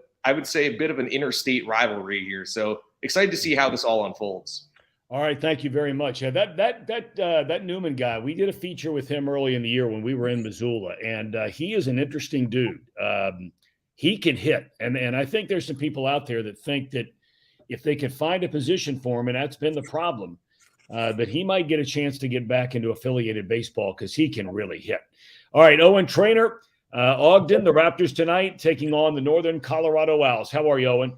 interstate rivalry here. So excited to see how this all unfolds. All right, thank you very much. Yeah, that Newman guy, we did a feature with him early in the year when we were in Missoula, and he is an interesting dude. He can hit, and I think there's some people out there that think that if they could find a position for him, and that's been the problem, that he might get a chance to get back into affiliated baseball because he can really hit. All right, Owen Trainer, Ogden, the Raptors tonight taking on the Northern Colorado Owls. How are you, Owen?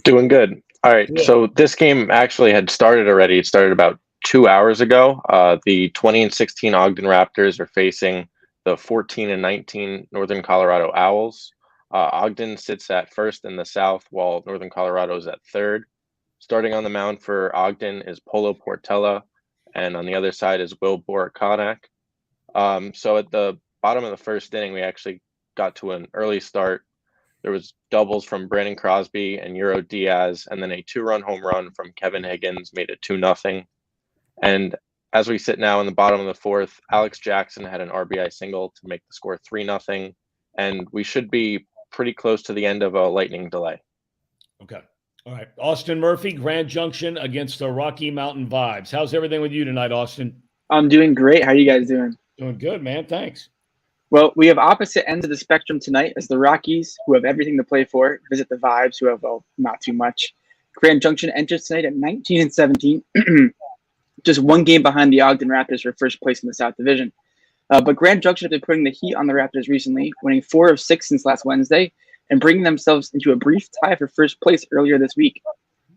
Doing good. All right, so this game actually had started already. It started about 2 hours ago. The 20-16 Ogden Raptors are facing the 14-19 Northern Colorado Owls. Ogden sits at first in the South, while Northern Colorado is at third. Starting on the mound for Ogden is Polo Portela, and on the other side is Will Borakanek. So at the bottom of the first inning, we actually got to an early start. There was doubles from Brandon Crosby and Euro Diaz, and then a 2-run home run from Kevin Higgins made it 2-0. And as we sit now in the bottom of the fourth, Alex Jackson had an RBI single to make the score 3-0, and we should be pretty close to the end of a lightning delay. Okay. All right. Austin Murphy, Grand Junction against the Rocky Mountain Vibes. How's everything with you tonight, Austin? I'm doing great. How are you guys doing? Doing good, man. Thanks. Well, we have opposite ends of the spectrum tonight as the Rockies, who have everything to play for, visit the Vibes, who have, well, not too much. Grand Junction enters tonight at 19-17, just 1 game behind the Ogden Raptors for first place in the South Division. But Grand Junction have been putting the heat on the Raptors recently, winning 4 of 6 since last Wednesday and bringing themselves into a brief tie for first place earlier this week.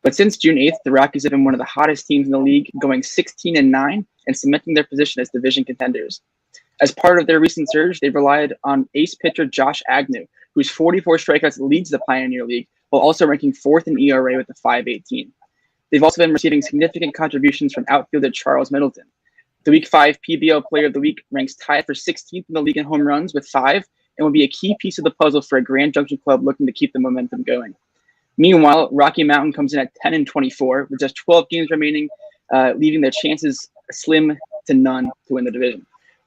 But since June 8th, the Rockies have been one of the hottest teams in the league, going 16-9 and cementing their position as division contenders. As part of their recent surge, they relied on ace pitcher Josh Agnew, whose 44 strikeouts leads the Pioneer League, while also ranking 4th in ERA with a .518. They've also been receiving significant contributions from outfielder Charles Middleton. The Week 5 PBL Player of the Week ranks tied for 16th in the league in home runs with 5 and will be a key piece of the puzzle for a Grand Junction club looking to keep the momentum going. Meanwhile, Rocky Mountain comes in at 10-24 with just 12 games remaining, leaving their chances slim to none to win the division.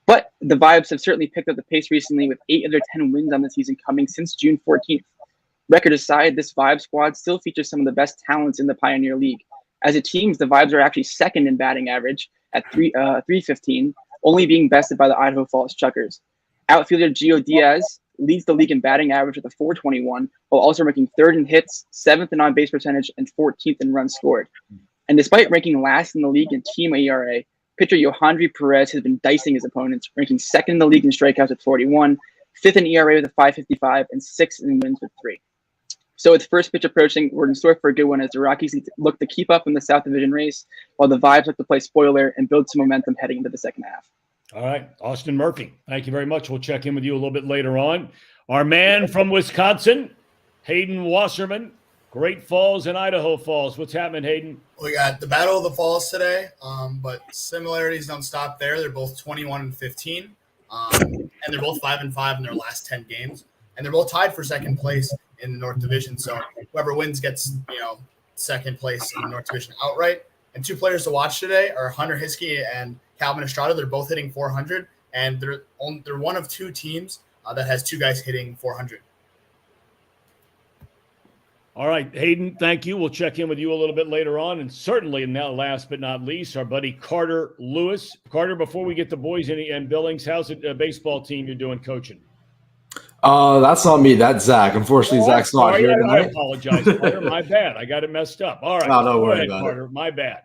But the Vibes have certainly picked up the pace recently with 8 of their 10 wins on the season coming since June 14th. Record aside, this Vibe squad still features some of the best talents in the Pioneer League. As a team, the Vibes are actually second in batting average at 315, only being bested by the Idaho Falls Chuckers. Outfielder Gio Diaz leads the league in batting average with a 421, while also ranking third in hits, seventh in on-base percentage, and 14th in runs scored. And despite ranking last in the league in team ERA, pitcher Yohandri Perez has been dicing his opponents, ranking second in the league in strikeouts at 41, fifth in ERA with a 5.55, and sixth in wins with 3. So with first pitch approaching, we're in store for a good one as the Rockies look to keep up in the South Division race, while the Vibes look to play spoiler and build some momentum heading into the second half. All right, Austin Murphy, thank you very much. We'll check in with you a little bit later on. Our man from Wisconsin, Hayden Wasserman, Great Falls and Idaho Falls. What's happening, Hayden? We got the Battle of the Falls today, but similarities don't stop there. They're both 21-15, and they're both 5-5 in their last 10 games, and they're both tied for second place in the North Division. So whoever wins gets, second place in the North Division outright. And two players to watch today are Hunter Hiskey and Calvin Estrada. They're both hitting 400, and they're one of two teams that has two guys hitting 400. All right, Hayden, thank you. We'll check in with you a little bit later on. And certainly, now last but not least, our buddy Carter Lewis. Carter, before we get to Boise and Billings, how's the baseball team you're doing coaching? That's not me. That's Zach. Unfortunately, Zach's not here tonight. I apologize, Carter. My bad. I got it messed up. All right. No worry about Carter. My bad.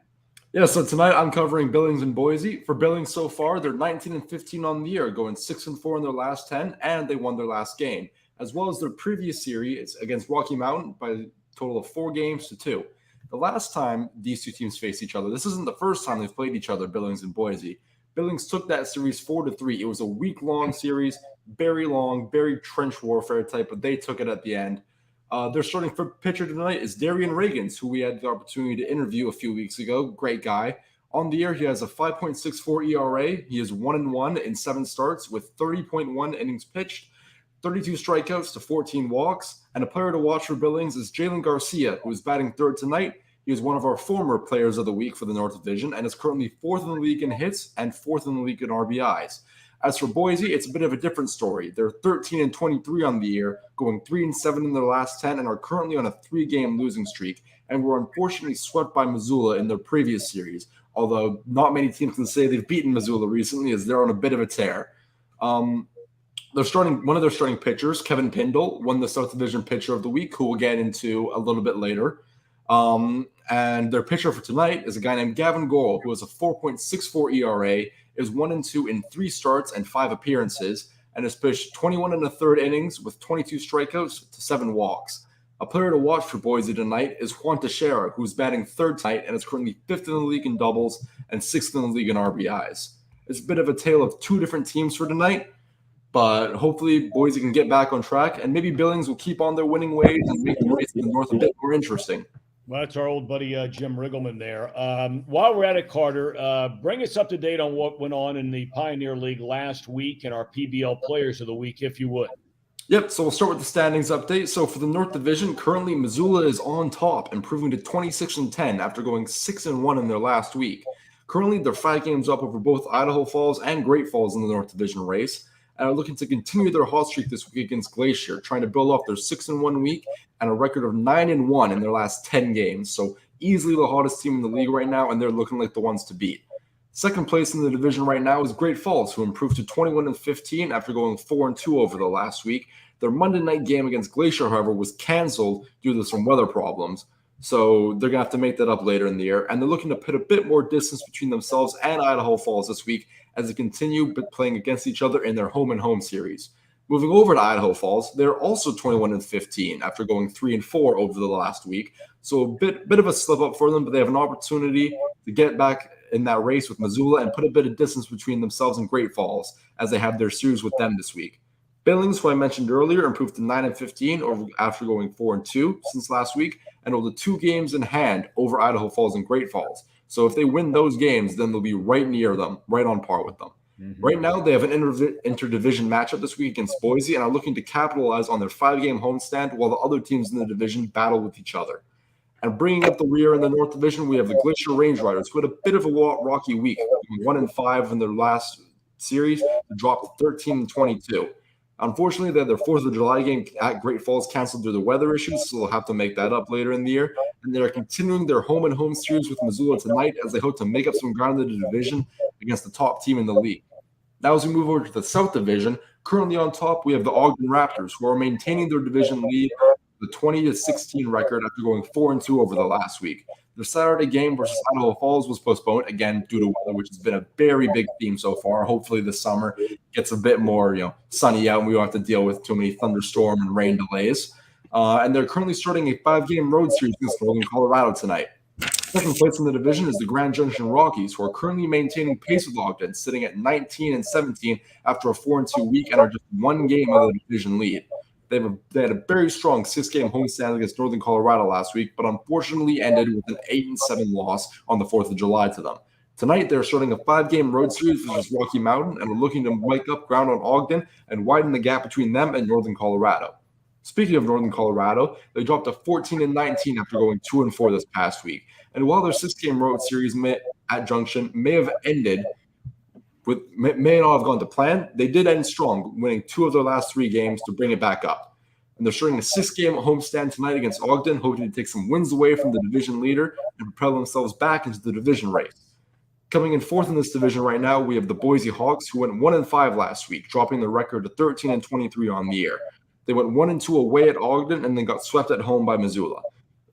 Yeah, so tonight I'm covering Billings and Boise. For Billings so far, they're 19-15 on the year, going 6-4 in their last 10, and they won their last game, as well as their previous series against Rocky Mountain by a total of 4-2. The last time these two teams faced each other, this isn't the first time they've played each other, Billings and Boise. Billings took that series 4-3. It was a week-long series, very long, very trench warfare type, but they took it at the end. Their starting pitcher tonight is Darian Reagans, who we had the opportunity to interview a few weeks ago. Great guy. On the year, he has a 5.64 ERA. He is 1-1 in 7 starts with 30.1 innings pitched, 32 strikeouts to 14 walks. And a player to watch for Billings is Jalen Garcia, who is batting third tonight. He is one of our former players of the week for the North Division and is currently 4th in the league in hits and 4th in the league in RBIs. As for Boise, it's a bit of a different story. They're 13-23 on the year, going 3-7 in their last 10, and are currently on a 3-game losing streak, and were unfortunately swept by Missoula in their previous series, although not many teams can say they've beaten Missoula recently as they're on a bit of a tear. One of their starting pitchers, Kevin Pindle, won the South Division Pitcher of the Week, who we'll get into a little bit later. And their pitcher for tonight is a guy named Gavin Goral, who has a 4.64 ERA, is 1-2 in 3 starts and 5 appearances, and has pitched 21 1/3 innings with 22 strikeouts to 7 walks. A player to watch for Boise tonight is Juan Teixeira, who's batting third tonight and is currently 5th in the league in doubles and 6th in the league in RBIs. It's a bit of a tale of 2 different teams for tonight, but hopefully Boise can get back on track, and maybe Billings will keep on their winning ways and make the race in the North a bit more interesting. Well, that's our old buddy Jim Riggleman there. While we're at it, Carter, bring us up to date on what went on in the Pioneer League last week and our PBL Players of the Week, if you would. Yep, so we'll start with the standings update. So for the North Division, currently Missoula is on top, improving to 26-10 after going 6-1 in their last week. Currently, they're 5 games up over both Idaho Falls and Great Falls in the North Division race, and are looking to continue their hot streak this week against Glacier, trying to build off their 6-1 week and a record of 9-1 in their last 10 games. So easily the hottest team in the league right now, and they're looking like the ones to beat. Second place in the division right now is Great Falls, who improved to 21-15 after going 4-2 over the last week. Their Monday night game against Glacier, however, was canceled due to some weather problems. So they're going to have to make that up later in the year. And they're looking to put a bit more distance between themselves and Idaho Falls this week as they continue playing against each other in their home-and-home series. Moving over to Idaho Falls, they're also 21-15 after going 3-4 over the last week. So a bit of a slip up for them, but they have an opportunity to get back in that race with Missoula and put a bit of distance between themselves and Great Falls as they have their series with them this week. Billings, who I mentioned earlier, improved to 9-15 after going 4-2 since last week, and hold the 2 games in hand over Idaho Falls and Great Falls. So if they win those games, then they'll be right near them, right on par with them. Mm-hmm. Right now, they have an interdivision matchup this week against Boise and are looking to capitalize on their 5-game homestand while the other teams in the division battle with each other. And bringing up the rear in the North Division, we have the Glacier Range Riders, who had a bit of a rocky week, 1-5 in their last series, dropped 13-22. Unfortunately, they had their 4th of July game at Great Falls canceled due to weather issues, so they'll have to make that up later in the year. And they're continuing their home-and-home series with Missoula tonight as they hope to make up some ground in the division against the top team in the league. Now, as we move over to the South Division, currently on top, we have the Ogden Raptors, who are maintaining their division lead, the 20-16 record after going 4-2 over the last week. Their Saturday game versus Idaho Falls was postponed, again, due to weather, which has been a very big theme so far. Hopefully this summer gets a bit more, sunny out and we don't have to deal with too many thunderstorm and rain delays. And they're currently starting a 5-game road series against Northern Colorado tonight. Second place in the division is the Grand Junction Rockies, who are currently maintaining pace with Ogden, sitting at 19-17 after a 4-2 week and are just 1 game of the division lead. They had a very strong 6-game homestand against Northern Colorado last week, but unfortunately ended with an 8-7 loss on the 4th of July to them. Tonight, they're starting a 5-game road series versus Rocky Mountain and are looking to make up ground on Ogden and widen the gap between them and Northern Colorado. Speaking of Northern Colorado, they dropped to 14-19 after going 2-4 this past week. And while their 6-game road series at Junction may have ended may not have gone to plan, they did end strong, winning 2 of their last 3 games to bring it back up. And they're starting a 6-game homestand tonight against Ogden, hoping to take some wins away from the division leader and propel themselves back into the division race. Coming in 4th in this division right now, we have the Boise Hawks, who went 1-5 last week, dropping their record to 13-23 on the year. They went 1-2 away at Ogden and then got swept at home by Missoula.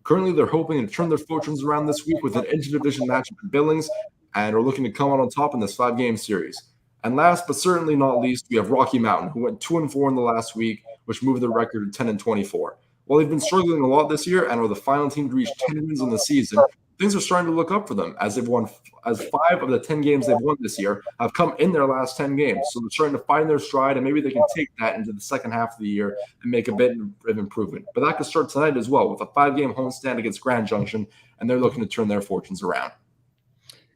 Currently, they're hoping to turn their fortunes around this week with an interdivision matchup in Billings, and are looking to come out on top in this 5-game series. And last but certainly not least, we have Rocky Mountain, who went 2-4 in the last week, which moved their record to 10-24. While they've been struggling a lot this year and are the final team to reach 10 wins in the season, things are starting to look up for them as 5 of the 10 games they've won this year have come in their last 10 games. So they're starting to find their stride, and maybe they can take that into the second half of the year and make a bit of improvement. But that could start tonight as well with a 5-game homestand against Grand Junction, and they're looking to turn their fortunes around.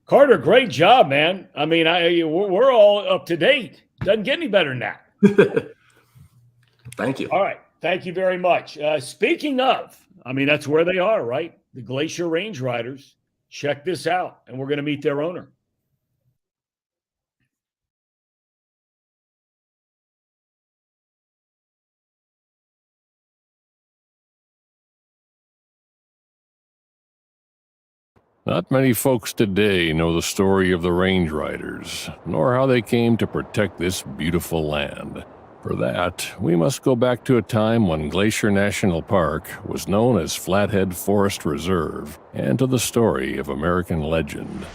Carter, great job, man. I mean, we're all up to date. Doesn't get any better than that. Thank you. All right. Thank you very much. Speaking of, that's where they are, right? The Glacier Range Riders. Check this out, and we're going to meet their owner. Not many folks today know the story of the Range Riders, nor how they came to protect this beautiful land. For that, we must go back to a time when Glacier National Park was known as Flathead Forest Reserve, and to the story of American legend.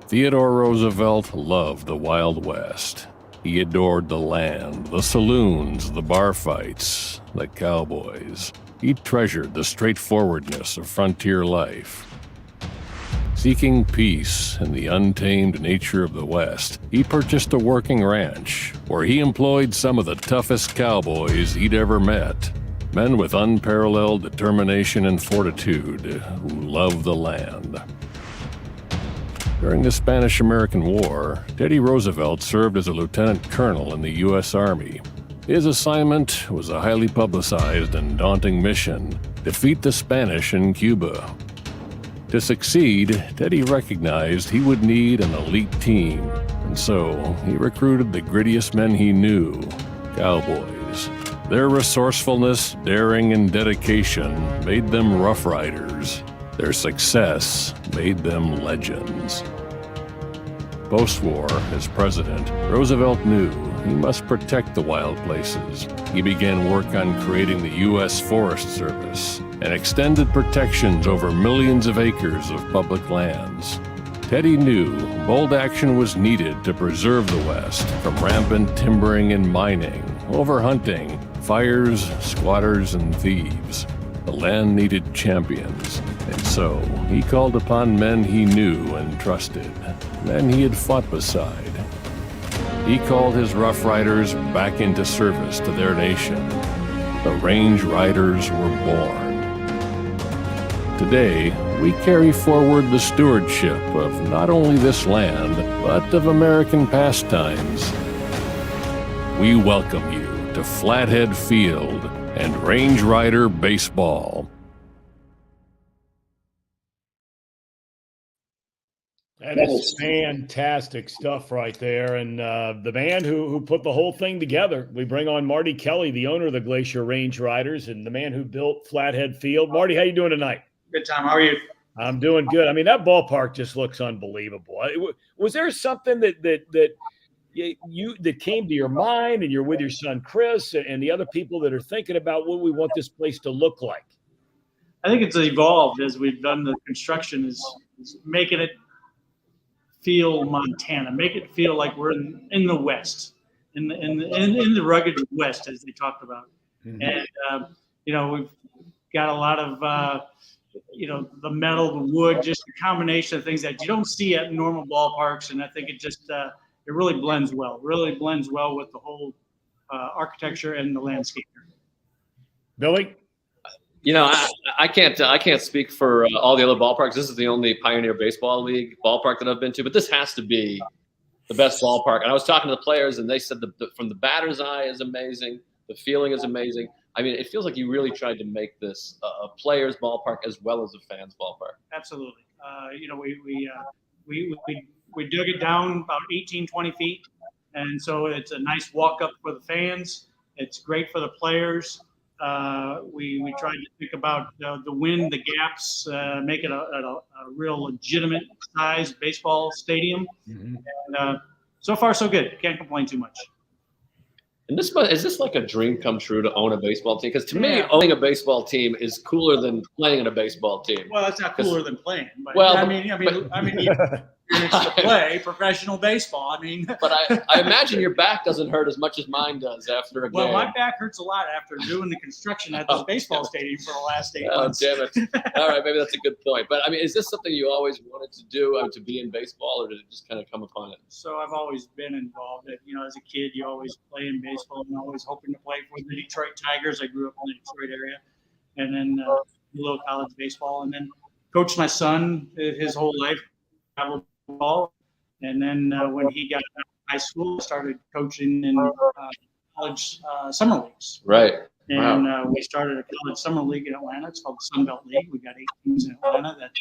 Theodore Roosevelt loved the Wild West. He adored the land, the saloons, the bar fights, the cowboys. He treasured the straightforwardness of frontier life. Seeking peace and the untamed nature of the West, he purchased a working ranch where he employed some of the toughest cowboys he'd ever met. Men with unparalleled determination and fortitude who loved the land. During the Spanish-American War, Teddy Roosevelt served as a lieutenant colonel in the U.S. Army. His assignment was a highly publicized and daunting mission: defeat the Spanish in Cuba. To succeed, Teddy recognized he would need an elite team, and so he recruited the grittiest men he knew, cowboys. Their resourcefulness, daring, and dedication made them Rough Riders. Their success made them legends. Post-war, as president, Roosevelt knew he must protect the wild places. He began work on creating the U.S. Forest Service and extended protections over millions of acres of public lands. Teddy knew bold action was needed to preserve the West from rampant timbering and mining, overhunting, fires, squatters, and thieves. The land needed champions, and so he called upon men he knew and trusted, men he had fought beside. He called his Rough Riders back into service to their nation. The Range Riders were born. Today, we carry forward the stewardship of not only this land, but of American pastimes. We welcome you to Flathead Field and Range Rider Baseball. That is fantastic stuff right there. And the man who put the whole thing together, we bring on Marty Kelly, the owner of the Glacier Range Riders and the man who built Flathead Field. Marty, how you doing tonight? Good, Tom. How are you? I'm doing good. I mean, that ballpark just looks unbelievable. Was there something that came to your mind, and you're with your son Chris and the other people that are thinking about what we want this place to look like? I think it's evolved as we've done the construction, is making it feel Montana, make it feel like we're in the West, in the rugged West, as they talked about. Mm-hmm. And we've got a lot of the metal, the wood, just a combination of things that you don't see at normal ballparks. And I think it just it really blends well. Really blends well with the whole architecture and the landscape. Billy? I can't speak for all the other ballparks. This is the only Pioneer Baseball League ballpark that I've been to, but this has to be the best ballpark. And I was talking to the players, and they said from the batter's eye is amazing. The feeling is amazing. I mean, it feels like you really tried to make this a player's ballpark as well as a fan's ballpark. Absolutely. We dug it down about 18, 20 feet. And so it's a nice walk up for the fans. It's great for the players. We tried to think about the wind, the gaps, make it a real legitimate size baseball stadium. Mm-hmm. And so far, so good. Can't complain too much. And is this like a dream come true to own a baseball team? Because to me, owning a baseball team is cooler than playing in a baseball team. Well, it's not cooler than playing. But I mean, to play professional baseball. I mean, but I imagine your back doesn't hurt as much as mine does after a game. Well, my back hurts a lot after doing the construction at this baseball stadium for the last 8 months. Oh, damn it. All right, maybe that's a good point. But I mean, is this something you always wanted to do, to be in baseball, or did it just kind of come upon it? So I've always been involved. As a kid, you always play in baseball and always hoping to play for the Detroit Tigers. I grew up in the Detroit area, and then little college baseball, and then coached my son his whole life, traveled ball. And then when he got out of high school, I started coaching in college summer leagues. Right. And we started a college summer league in Atlanta. It's called the Sun Belt League. We got 8 teams in Atlanta that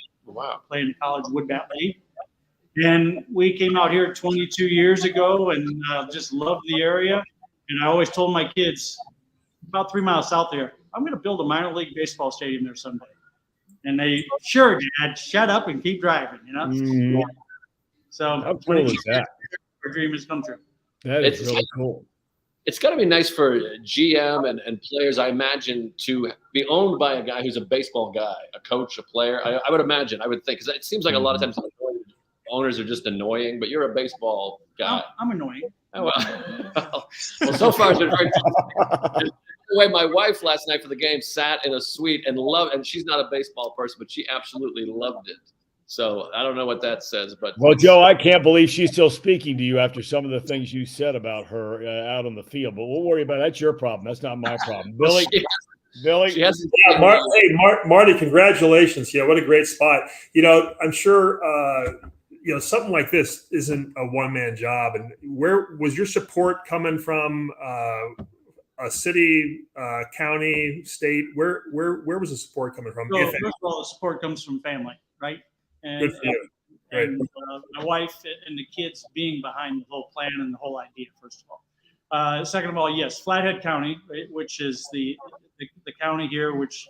play in the college wood bat league. And we came out here 22 years ago and just loved the area. And I always told my kids, about 3 miles south there, I'm going to build a minor league baseball stadium there someday. And they, sure, Dad, shut up and keep driving, Mm-hmm. So how cool is that? Our dream has come true. That is really cool. It's got to be nice for GM and players, I imagine, to be owned by a guy who's a baseball guy, a coach, a player. I would imagine, I would think, because it seems like a lot of times owners are just annoying, but you're a baseball guy. I'm annoying. Oh, well, so far it's been very the way my wife last night for the game sat in a suite and loved, and she's not a baseball person, but she absolutely loved it. So I don't know what that says, but well, Joe, I can't believe she's still speaking to you after some of the things you said about her out on the field. But we'll worry about it. That's your problem. That's not my problem. Billy, Marty, congratulations! What a great spot. I'm sure something like this isn't a one-man job. And where was your support coming from? A city, county, state? Where was the support coming from? So, first of all, the support comes from family, right? And, good for you. Right. And my wife and the kids being behind the whole plan and the whole idea, first of all. Second of all, yes, Flathead County, which is the county here, which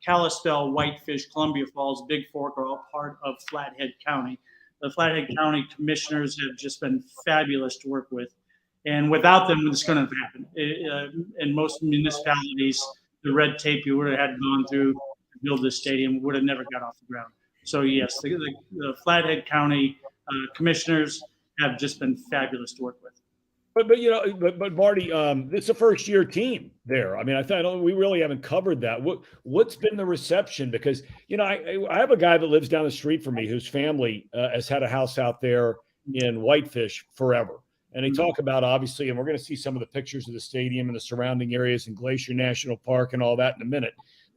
Kalispell, Whitefish, Columbia Falls, Big Fork are all part of Flathead County. The Flathead County commissioners have just been fabulous to work with. And without them, this couldn't have happened. In most municipalities, the red tape you would have had gone through to build this stadium would have never got off the ground. So yes, the Flathead County commissioners have just been fabulous to work with. But Marty, it's a first-year team there. I mean, I thought we really haven't covered that. What's been the reception? Because I have a guy that lives down the street from me whose family has had a house out there in Whitefish forever. And they talk about, obviously, and we're going to see some of the pictures of the stadium and the surrounding areas and Glacier National Park and all that in a minute.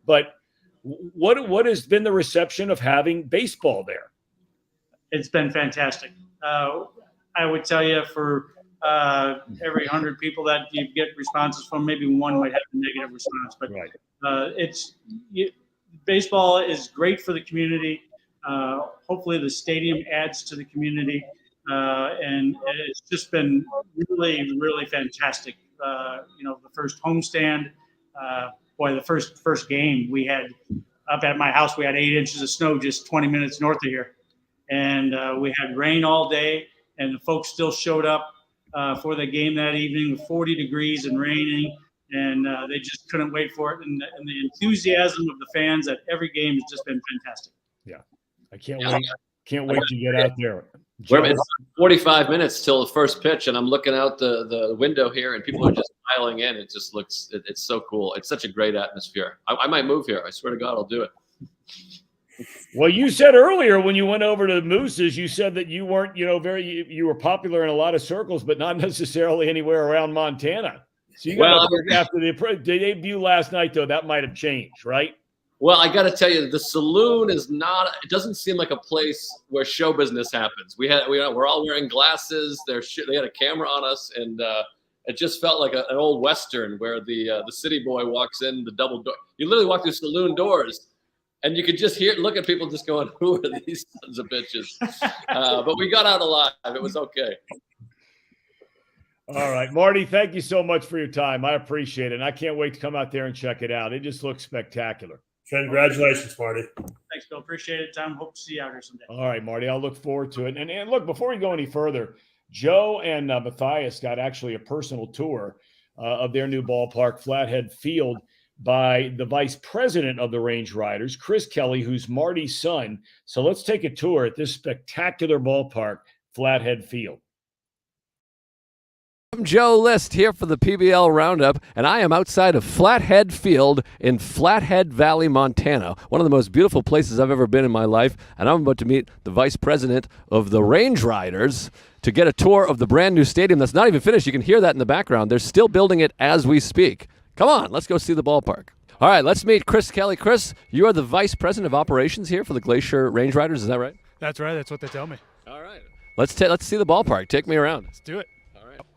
But what has been the reception of having baseball there? It's been fantastic. I would tell you for every 100 people that you get responses from, maybe one might have a negative response. But baseball is great for the community. Hopefully the stadium adds to the community, and it's just been really, really fantastic. The first homestand, the first game we had up at my house, we had 8 inches of snow just 20 minutes north of here, and we had rain all day, and the folks still showed up for the game that evening, 40 degrees and raining. And they just couldn't wait for it. And the enthusiasm of the fans at every game has just been fantastic. Yeah, I can't wait. Can't wait to get out there. It's 45 minutes till the first pitch, and I'm looking out the window here, and people are just piling in. It just looks, it's so cool. It's such a great atmosphere. I might move here. I swear to God, I'll do it. Well, you said earlier when you went over to the Mooses, you said that you weren't, you were popular in a lot of circles, but not necessarily anywhere around Montana. So you got after the debut last night, though, that might have changed, right? Well, I got to tell you, the saloon is not. It doesn't seem like a place where show business happens. We're all wearing glasses. They had a camera on us, and it just felt like an old Western where the city boy walks in the double door. You literally walk through saloon doors, and you could just look at people just going, "Who are these sons of bitches?" But we got out alive. It was okay. All right, Marty, thank you so much for your time. I appreciate it. And I can't wait to come out there and check it out. It just looks spectacular. Congratulations, Marty. Thanks, Bill. Appreciate it, Tom. Hope to see you out here someday. All right, Marty, I'll look forward to it. And look, before we go any further, Joe and Matthias got actually a personal tour of their new ballpark, Flathead Field, by the vice president of the Range Riders, Chris Kelly, who's Marty's son. So let's take a tour at this spectacular ballpark, Flathead Field. I'm Joe List here for the PBL Roundup, and I am outside of Flathead Field in Flathead Valley, Montana, one of the most beautiful places I've ever been in my life, and I'm about to meet the vice president of the Range Riders to get a tour of the brand new stadium that's not even finished. You can hear that in the background. They're still building it as we speak. Come on, let's go see the ballpark. All right, let's meet Chris Kelly. Chris, you are the vice president of operations here for the Glacier Range Riders, is that right? That's right, that's what they tell me. All right. Let's see the ballpark. Take me around. Let's do it.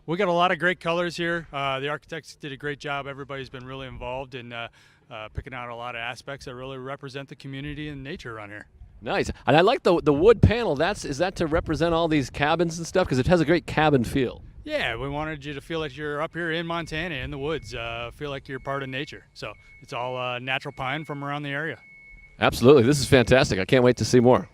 We got a lot of great colors here. The architects did a great job. Everybody's been really involved in picking out a lot of aspects that really represent the community and nature around here. Nice. And I like the wood panel. Is that to represent all these cabins and stuff? Because it has a great cabin feel. Yeah, we wanted you to feel like you're up here in Montana, in the woods. Feel like you're part of nature. So it's all natural pine from around the area. Absolutely. This is fantastic. I can't wait to see more.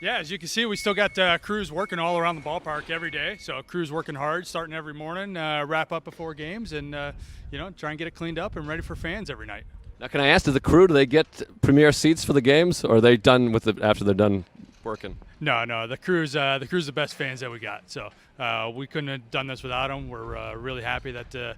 Yeah, as you can see, we still got crews working all around the ballpark every day. So crews working hard, starting every morning, wrap up before games, and try and get it cleaned up and ready for fans every night. Now, can I ask, do they get premier seats for the games, or are they done with it after they're done working? No, the crew's the best fans that we got. So we couldn't have done this without them. We're really happy that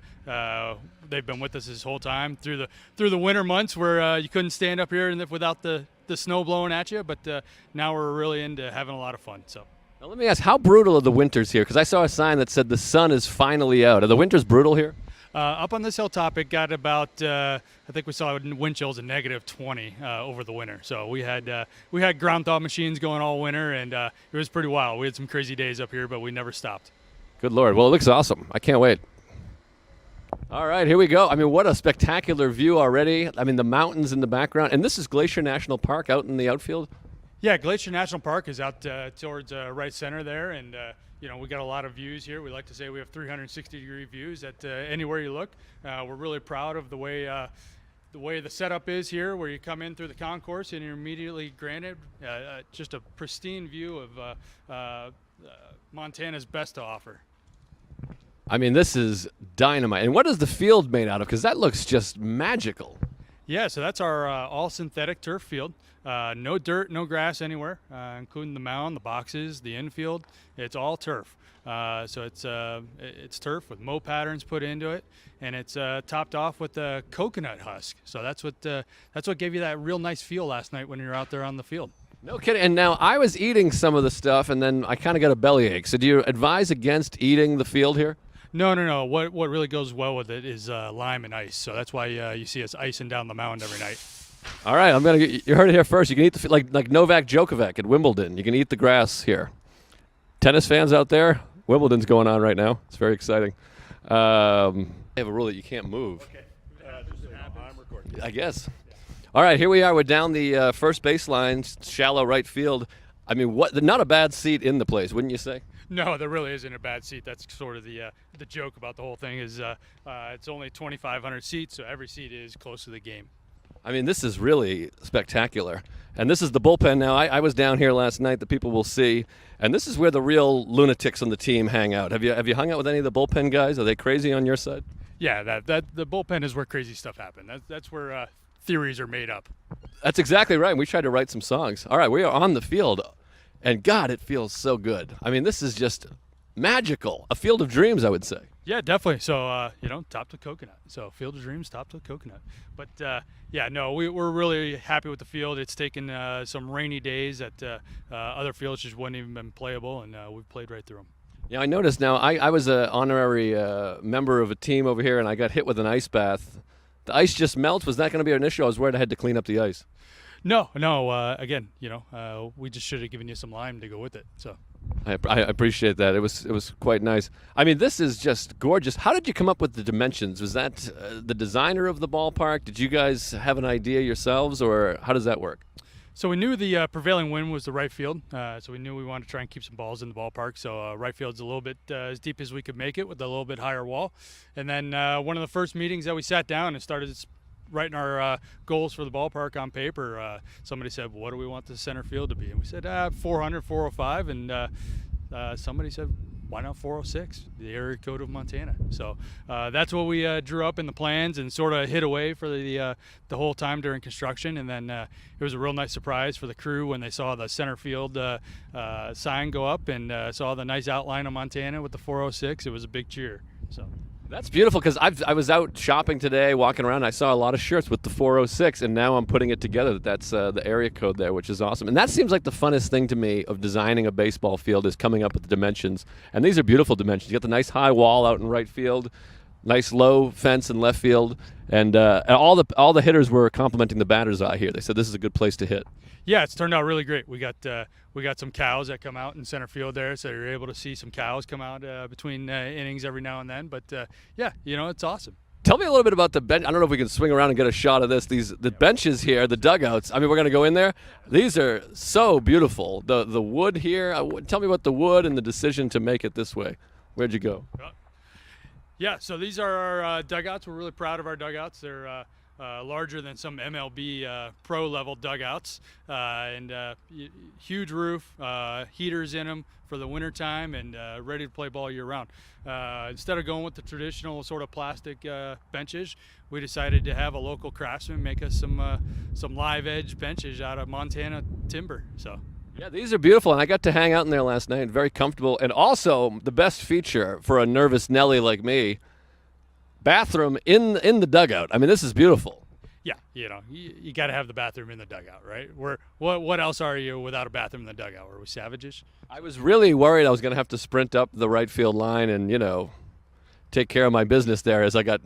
they've been with us this whole time through the winter months where you couldn't stand up here without the snow blowing at you. But now we're really into having a lot of fun. So. Now let me ask, how brutal are the winters here? Because I saw a sign that said the sun is finally out. Are the winters brutal here? Up on this hilltop, it got about I think we saw wind chills of -20 over the winter. So we had ground thaw machines going all winter, and it was pretty wild. We had some crazy days up here, but we never stopped. Good Lord. Well, it looks awesome. I can't wait. All right, here we go. I mean, what a spectacular view already. I mean, the mountains in the background. And this is Glacier National Park out in the outfield? Yeah, Glacier National Park is out towards right center there, and we got a lot of views here. We like to say we have 360-degree views at anywhere you look. We're really proud of the way the setup is here, where you come in through the concourse and you're immediately granted just a pristine view of Montana's best to offer. I mean, this is dynamite. And what is the field made out of? Because that looks just magical. Yeah, so that's our all-synthetic turf field. No dirt, no grass anywhere, including the mound, the boxes, the infield. It's all turf. So it's turf with mow patterns put into it, and it's topped off with a coconut husk. So that's what gave you that real nice feel last night when you were out there on the field. No kidding. And now I was eating some of the stuff, and then I kind of got a bellyache. So do you advise against eating the field here? No. What really goes well with it is lime and ice. So that's why you see us icing down the mound every night. All right, you heard it here first. You can eat the like Novak Djokovic at Wimbledon. You can eat the grass here. Tennis fans out there, Wimbledon's going on right now. It's very exciting. They have a rule that you can't move. Okay. I'm recording. I guess. All right, here we are. We're down the first baseline, shallow right field. I mean, not a bad seat in the place, wouldn't you say? No, there really isn't a bad seat. That's sort of the joke about the whole thing is it's only 2,500 seats, so every seat is close to the game. I mean, this is really spectacular. And this is the bullpen now. I was down here last night, the people will see. And this is where the real lunatics on the team hang out. Have you hung out with any of the bullpen guys? Are they crazy on your side? Yeah, that the bullpen is where crazy stuff happens. That's where theories are made up. That's exactly right. We tried to write some songs. All right, we are on the field. And God, it feels so good. I mean, this is just magical. A field of dreams, I would say. Yeah, definitely. So, top to coconut. So, Field of Dreams, top to coconut. But, we're really happy with the field. It's taken some rainy days that other fields just wouldn't even been playable, and we've played right through them. Yeah, I noticed now, I was an honorary member of a team over here, and I got hit with an ice bath. The ice just melts. Was that going to be an issue? I was worried I had to clean up the ice. No. Again, we just should have given you some lime to go with it. So I appreciate that. It was quite nice. I mean, this is just gorgeous. How did you come up with the dimensions? Was that the designer of the ballpark? Did you guys have an idea yourselves, or how does that work? So we knew the prevailing wind was the right field, so we knew we wanted to try and keep some balls in the ballpark. So right field's a little bit as deep as we could make it with a little bit higher wall. And then one of the first meetings that we sat down and started writing our goals for the ballpark on paper, somebody said, what do we want the center field to be? And we said 400, 405, and somebody said, why not 406, the area code of Montana? So that's what we drew up in the plans and sort of hid away for the whole time during construction. And then it was a real nice surprise for the crew when they saw the center field sign go up and saw the nice outline of Montana with the 406. It was a big cheer. So. That's beautiful, because I was out shopping today, walking around. I saw a lot of shirts with the 406, and now I'm putting it together that that's the area code there, which is awesome. And that seems like the funnest thing to me of designing a baseball field is coming up with the dimensions. And these are beautiful dimensions. You got the nice high wall out in right field, nice low fence in left field, and all the hitters were complimenting the batter's eye here. They said this is a good place to hit. Yeah, it's turned out really great. We got some cows that come out in center field there, so you're able to see some cows come out between innings every now and then. But it's awesome. Tell me a little bit about the bench. I don't know if we can swing around and get a shot of this. The benches here, the dugouts. I mean, we're going to go in there. These are so beautiful. The wood here. Tell me about the wood and the decision to make it this way. Where'd you go? Yeah, so these are our dugouts. We're really proud of our dugouts. They're larger than some MLB pro level dugouts, and huge roof, heaters in them for the winter time, and ready to play ball year round. Instead of going with the traditional sort of plastic benches, we decided to have a local craftsman make us some live edge benches out of Montana timber. So. Yeah, these are beautiful, and I got to hang out in there last night. Very comfortable, and also the best feature for a nervous Nelly like me, bathroom in the dugout. I mean, this is beautiful. Yeah, you got to have the bathroom in the dugout, right? What else are you without a bathroom in the dugout? Are we savages? I was really worried I was going to have to sprint up the right field line and take care of my business there as I got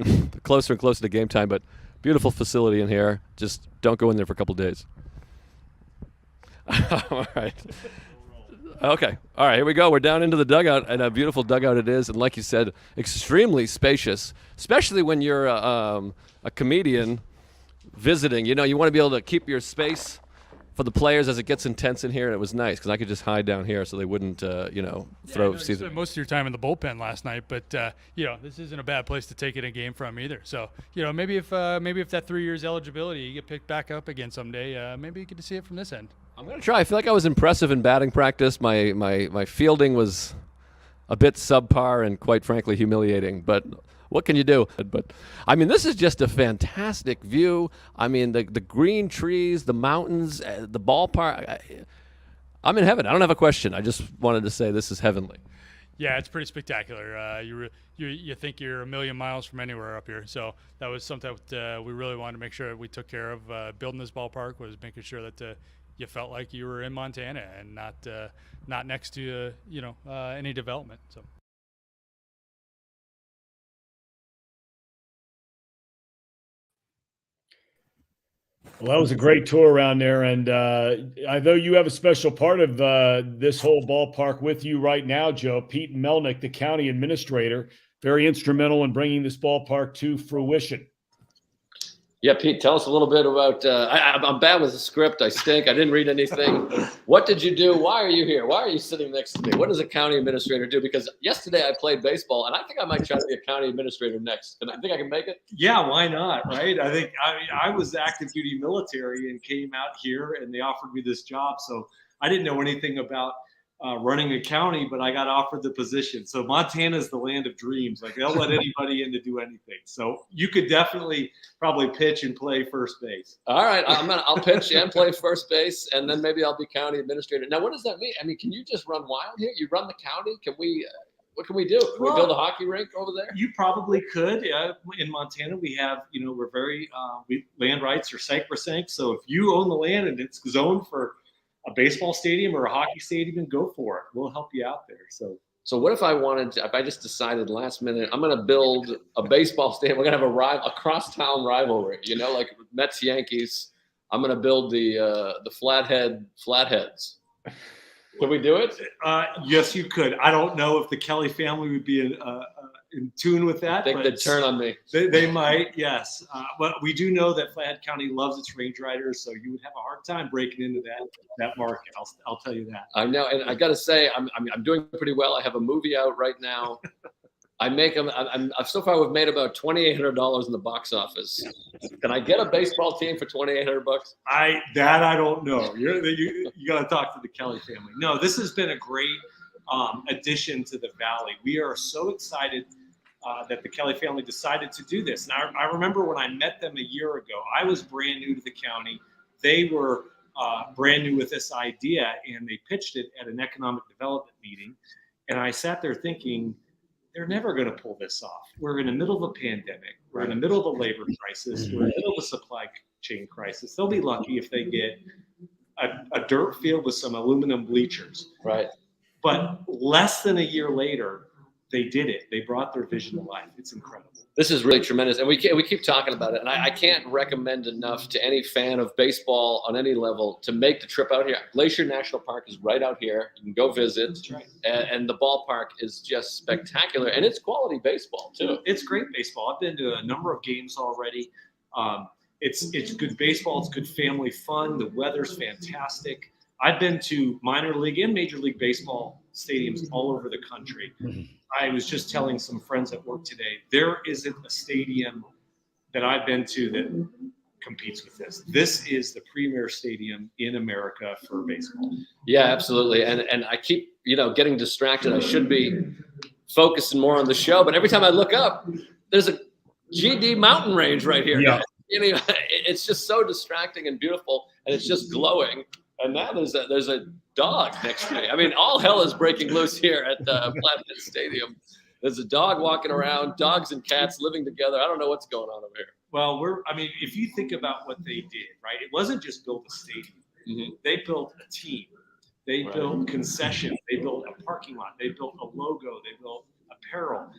closer and closer to game time. But beautiful facility in here. Just don't go in there for a couple days. All right. Okay. All right, here we go. We're down into the dugout, and a beautiful dugout it is. And like you said, extremely spacious, especially when you're a comedian visiting. You want to be able to keep your space for the players as it gets intense in here. And it was nice because I could just hide down here so they wouldn't, throw. You spent most of your time in the bullpen last night, but this isn't a bad place to take it a game from either. So maybe if that 3 years eligibility you get picked back up again someday, maybe you get to see it from this end. I'm going to try. I feel like I was impressive in batting practice. My fielding was a bit subpar and quite frankly humiliating, but what can you do? But I mean, this is just a fantastic view. I mean, the green trees, the mountains, the ballpark. I'm in heaven. I don't have a question. I just wanted to say this is heavenly. Yeah, it's pretty spectacular. You think you're a million miles from anywhere up here. So that was something that we really wanted to make sure that we took care of. Building this ballpark was making sure that you felt like you were in Montana and not next to any development. So. Well, that was a great tour around there, and I know you have a special part of this whole ballpark with you right now, Joe. Pete Melnick, the county administrator, very instrumental in bringing this ballpark to fruition. Yeah, Pete, tell us a little bit about. I'm bad with the script. I stink. I didn't read anything. What did you do? Why are you here? Why are you sitting next to me? What does a county administrator do? Because yesterday I played baseball, and I think I might try to be a county administrator next. I think I can make it. Yeah, why not? Right? I was active duty military and came out here, and they offered me this job. So I didn't know anything about running a county, but I got offered the position. So Montana is the land of dreams. Like they'll let anybody in to do anything. So you could definitely probably pitch and play first base. All right, I'll pitch and play first base, and then maybe I'll be county administrator. Now, what does that mean? I mean, can you just run wild here? You run the county? Can we? What can we do? Can we build a hockey rink over there? You probably could. In Montana, we have, we're very land rights are sacrosanct. So if you own the land and it's zoned for a baseball stadium or a hockey stadium, and go for it. We'll help you out there. So what if I just decided last minute, I'm going to build a baseball stadium. We're going to have a crosstown rivalry, like Mets Yankees. I'm going to build the Flatheads. Can we do it? Yes, you could. I don't know if the Kelly family would be in tune with that. I think they'd turn on me. They might, yes. But we do know that Flathead County loves its range riders, so you would have a hard time breaking into that market. I'll tell you that. I know, and I got to say, I'm doing pretty well. I have a movie out right now. I make them. So far we've made about $2,800 in the box office. Can I get a baseball team for $2,800? I don't know. You got to talk to the Kelly family. No, this has been a great addition to the Valley. We are so excited that the Kelly family decided to do this. And I remember when I met them a year ago, I was brand new to the county. They were brand new with this idea, and they pitched it at an economic development meeting. And I sat there thinking, they're never going to pull this off. We're in the middle of a pandemic. We're in the middle of a labor crisis. We're in the middle of a supply chain crisis. They'll be lucky if they get a dirt field with some aluminum bleachers. Right. But less than a year later, they did it. They brought their vision to life. It's incredible. This is really tremendous. And we keep talking about it. And I can't recommend enough to any fan of baseball on any level to make the trip out here. Glacier National Park is right out here. You can go visit. That's right. And the ballpark is just spectacular. And it's quality baseball, too. It's great baseball. I've been to a number of games already. It's good baseball. It's good family fun. The weather's fantastic. I've been to minor league and major league baseball stadiums all over the country. I was just telling some friends at work today, there isn't a stadium that I've been to that competes with this. This is the premier stadium in America for baseball. Yeah, absolutely. And I keep, getting distracted. I should be focusing more on the show, but every time I look up, there's a GD mountain range right here. Yeah. It's just so distracting and beautiful, and it's just glowing. And now there's a dog next to me. I mean, all hell is breaking loose here at Flathead Stadium. There's a dog walking around, dogs and cats living together. I don't know what's going on over here. Well, if you think about what they did, right? It wasn't just build a stadium. Mm-hmm. They built a team. They built concessions. They built a parking lot. They built a logo. They built apparel.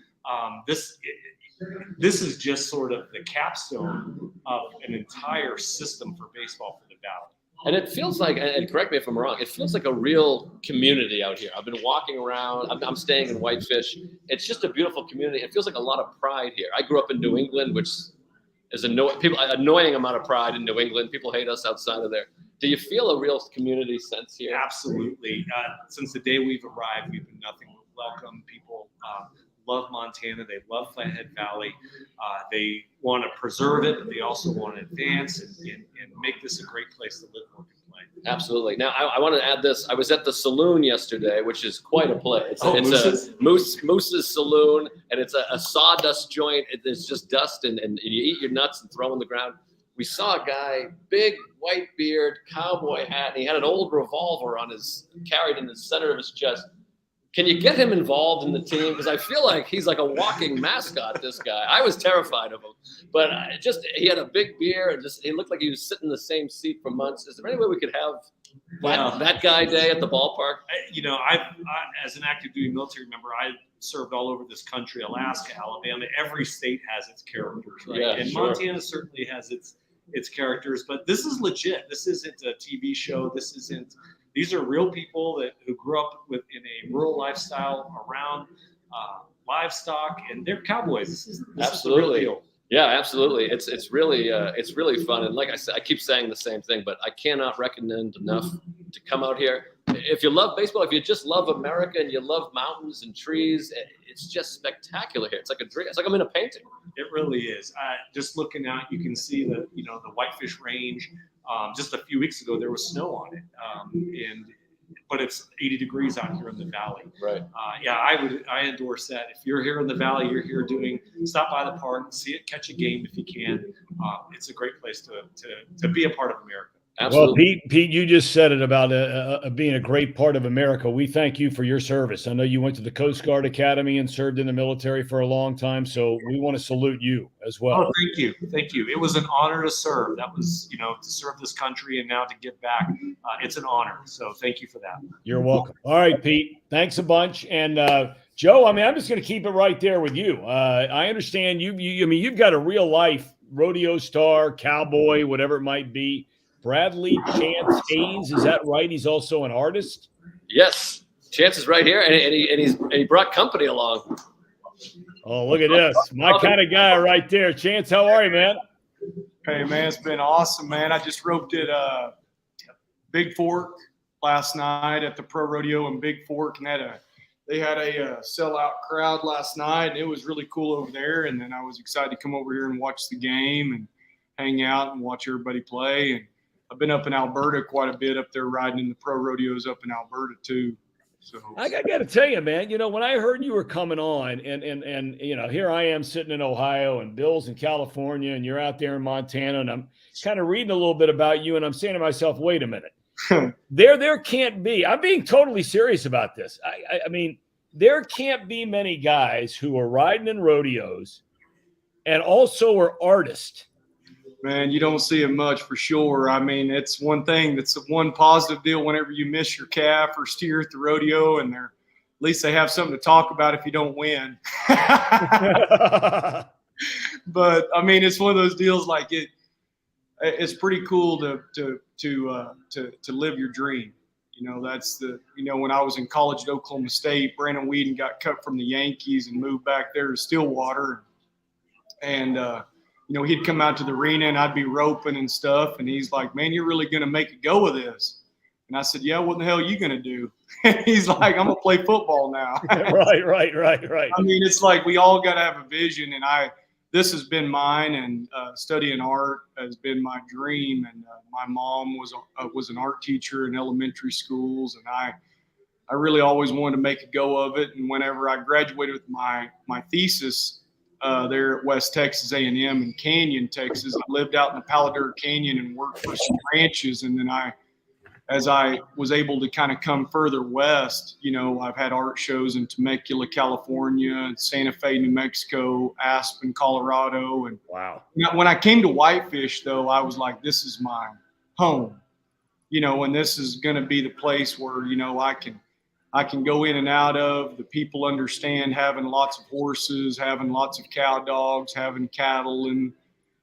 This is just sort of the capstone of an entire system for baseball for the Valley. And it feels like, and correct me if I'm wrong, it feels like a real community out here. I've been walking around. I'm staying in Whitefish. It's just a beautiful community. It feels like a lot of pride here. I grew up in New England, which is annoying amount of pride in New England. People hate us outside of there. Do you feel a real community sense here? Absolutely. Since the day we've arrived, we've been nothing but welcome. People love Montana. They love Flathead Valley. They want to preserve it, but they also want to advance and make this a great place to live, work, and play. Absolutely. Now, I want to add this. I was at the saloon yesterday, which is quite a place. Moose's? Moose's Saloon, and it's a sawdust joint. It's just dust, and you eat your nuts and throw them on the ground. We saw a guy, big white beard, cowboy hat, and he had an old revolver carried in the center of his chest. Can you get him involved in the team? Because I feel like he's like a walking mascot, this guy. I was terrified of him. But he had a big beard, and he looked like he was sitting in the same seat for months. Is there any way we could have that guy day at the ballpark? I as an active duty military member, I served all over this country, Alaska, Alabama. Every state has its characters, right? Yeah, and sure. Montana certainly has its characters. But this is legit. This isn't a TV show. These are real people who grew up in a rural lifestyle around livestock, and they're cowboys. This Absolutely. is the real deal. Yeah, absolutely. It's really fun. And like I said, I keep saying the same thing, but I cannot recommend enough to come out here. If you love baseball, if you just love America and you love mountains and trees, it's just spectacular here. It's like a dream. It's like I'm in a painting. It really is. Just looking out, you can see the Whitefish Range. Just a few weeks ago, there was snow on it, but it's 80 degrees out here in the valley. Right. I endorse that. If you're here in the valley, you're here stop by the park, see it, catch a game if you can. It's a great place to be a part of America. Absolutely. Well, Pete, you just said it about being a great part of America. We thank you for your service. I know you went to the Coast Guard Academy and served in the military for a long time, so we want to salute you as well. Oh, thank you. It was an honor to serve. That was, to serve this country and now to give back. It's an honor. So thank you for that. You're welcome. All right, Pete. Thanks a bunch. And Joe, I'm just going to keep it right there with you. I understand you've got a real life rodeo star, cowboy, whatever it might be. Bradley Chance Hayes, is that right? He's also an artist? Yes. Chance is right here, and he brought company along. Oh, look at this. My kind of guy right there. Chance, how are you, man? Hey, man, it's been awesome, man. I just roped at Big Fork last night at the Pro Rodeo in Big Fork, and they had a sellout crowd last night, and it was really cool over there. And then I was excited to come over here and watch the game and hang out and watch everybody play. And I've been up in Alberta quite a bit up there riding in the pro rodeos up in Alberta too. So I got to tell you, man, when I heard you were coming on and here I am sitting in Ohio and Bill's in California and you're out there in Montana and I'm kind of reading a little bit about you and I'm saying to myself, wait a minute, there can't be, I'm being totally serious about this. I mean, there can't be many guys who are riding in rodeos and also are artists. Man, you don't see it much for sure. I mean, it's one thing that's one positive deal whenever you miss your calf or steer at the rodeo, and at least they have something to talk about if you don't win. But I mean, it's one of those deals like it's pretty cool to live your dream. That's when I was in college at Oklahoma State, Brandon Weeden got cut from the Yankees and moved back there to Stillwater, and he'd come out to the arena and I'd be roping and stuff. And he's like, man, you're really going to make a go of this. And I said, yeah, what the hell are you going to do? And he's like, I'm going to play football now. Right. I mean, it's like we all got to have a vision. And this has been mine, and studying art has been my dream. And my mom was an art teacher in elementary schools. And I really always wanted to make a go of it. And whenever I graduated with my thesis, there at West Texas A&M in Canyon, Texas. I lived out in the Palo Duro Canyon and worked for some ranches. And then as I was able to kind of come further west, I've had art shows in Temecula, California, Santa Fe, New Mexico, Aspen, Colorado. And wow. When I came to Whitefish, though, I was like, this is my home, and this is going to be the place where, I can go in and out of. The people understand having lots of horses, having lots of cow dogs, having cattle, and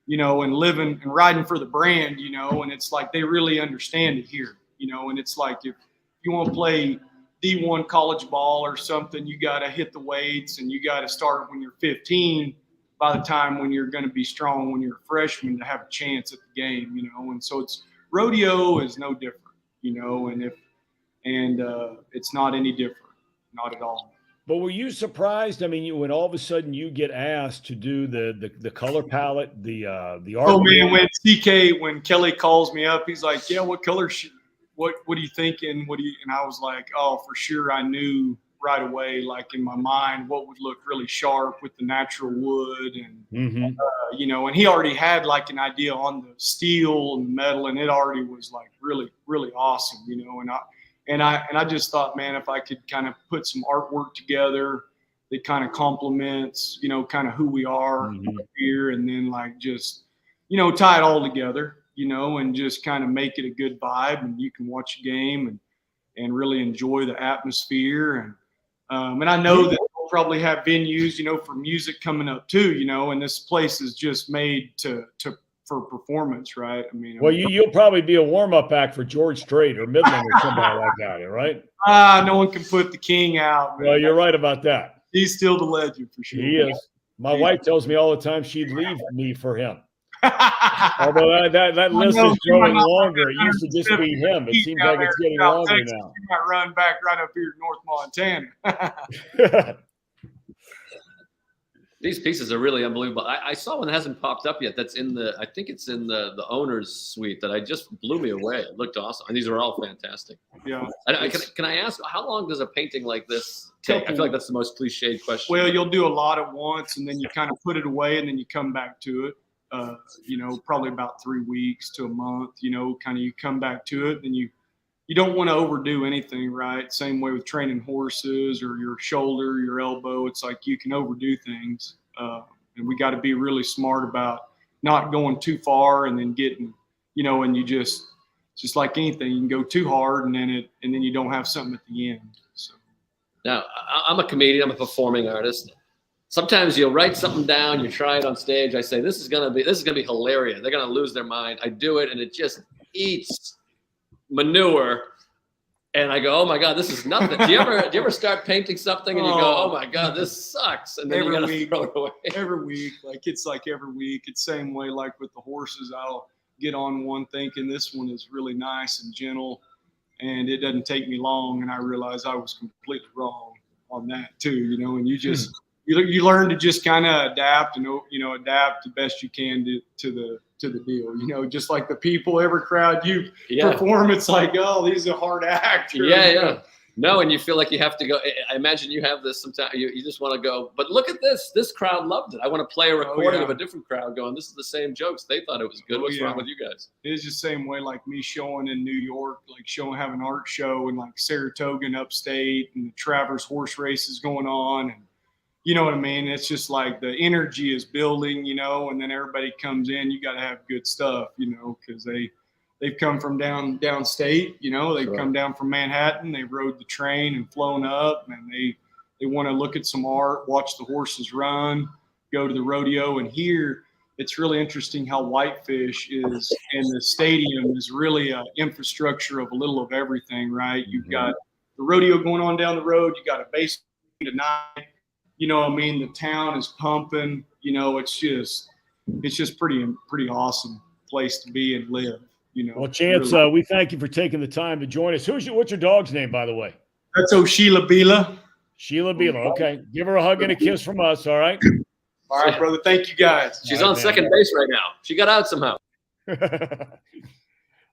and living and riding for the brand, and it's like they really understand it here, and it's like if you want to play D1 college ball or something, you got to hit the weights and you got to start when you're 15 by the time when you're going to be strong when you're a freshman to have a chance at the game, and so rodeo is no different, and it's not any different, not at all. But were you surprised? I mean, when all of a sudden you get asked to do the color palette, the art. Oh man, when Kelly calls me up, he's like, "Yeah, what color? What are you thinking? And I was like, "Oh, for sure." I knew right away, like in my mind, what would look really sharp with the natural wood, and and he already had like an idea on the steel and metal, and it already was like really, really awesome, And I just thought, man, if I could kind of put some artwork together that kind of complements, kind of who we are here, and then like just, tie it all together, and just kind of make it a good vibe, and you can watch a game and really enjoy the atmosphere. And I know that we'll probably have venues, for music coming up too, and this place is just made for performance, right? I mean, well, you'll probably be a warm-up act for George Strait or Midland or somebody like that, right? No one can put the king out, man. Well, you're right about that. He's still the legend for sure. He is. My wife tells me all the time she'd leave me for him. Although that list is growing longer. It used to just be him. It seems like it's getting longer now. You might run back right up here to North Montana. These pieces are really unbelievable. I saw one that hasn't popped up yet. That's in I think it's in the owner's suite that I just blew me away. It looked awesome. And these are all fantastic. Yeah. Can I ask, how long does a painting like this take? I feel like that's the most cliched question. Well, you'll do a lot at once, and then you kind of put it away, and then you come back to it. Probably about 3 weeks to a month. Kind of you come back to it, and you don't want to overdo anything, right? Same way with training horses or your shoulder, your elbow. It's like you can overdo things, and we got to be really smart about not going too far and then getting, and you just like anything, you can go too hard and then you don't have something at the end. So now I'm a comedian. I'm a performing artist. Sometimes you'll write something down, you try it on stage. I say, this is gonna be hilarious. They're gonna lose their mind. I do it, and it just eats manure. And I go, oh my God, this is nothing. Do you ever start painting something and you go, oh my God, this sucks, and then you gotta throw it away? Every week, it's same way like with the horses. I'll get on one thinking this one is really nice and gentle, and it doesn't take me long, and I realize I was completely wrong on that too. And you just. You learn to just kind of adapt and adapt the best you can to the deal. Just like the people, every crowd you perform, it's like, oh, these are hard actors. Yeah. No, and you feel like you have to go. I imagine you have this sometimes. You just want to go, but look at this. This crowd loved it. I want to play a recording of a different crowd going, this is the same jokes. They thought it was good. What's wrong with you guys? It's the same way like me showing in New York, like having an art show in like Saratoga and upstate, and the Travers horse races going on, and you know what I mean? It's just like the energy is building, and then everybody comes in. You got to have good stuff, because they've come from downstate, they've come down from Manhattan. They rode the train and flown up, and they want to look at some art, watch the horses run, go to the rodeo. And here, it's really interesting how Whitefish is, and the stadium is really an infrastructure of a little of everything, right? You've got the rodeo going on down the road. You got a baseball tonight. The town is pumping, it's just pretty awesome place to be and live, Well, Chance, really. We thank you for taking the time to join us. What's your dog's name, by the way? That's Sheila Bila. Sheila Bila. Okay. Give her a hug and a kiss from us. All right. All right, brother. Thank you guys. She's on second base right now. She got out somehow.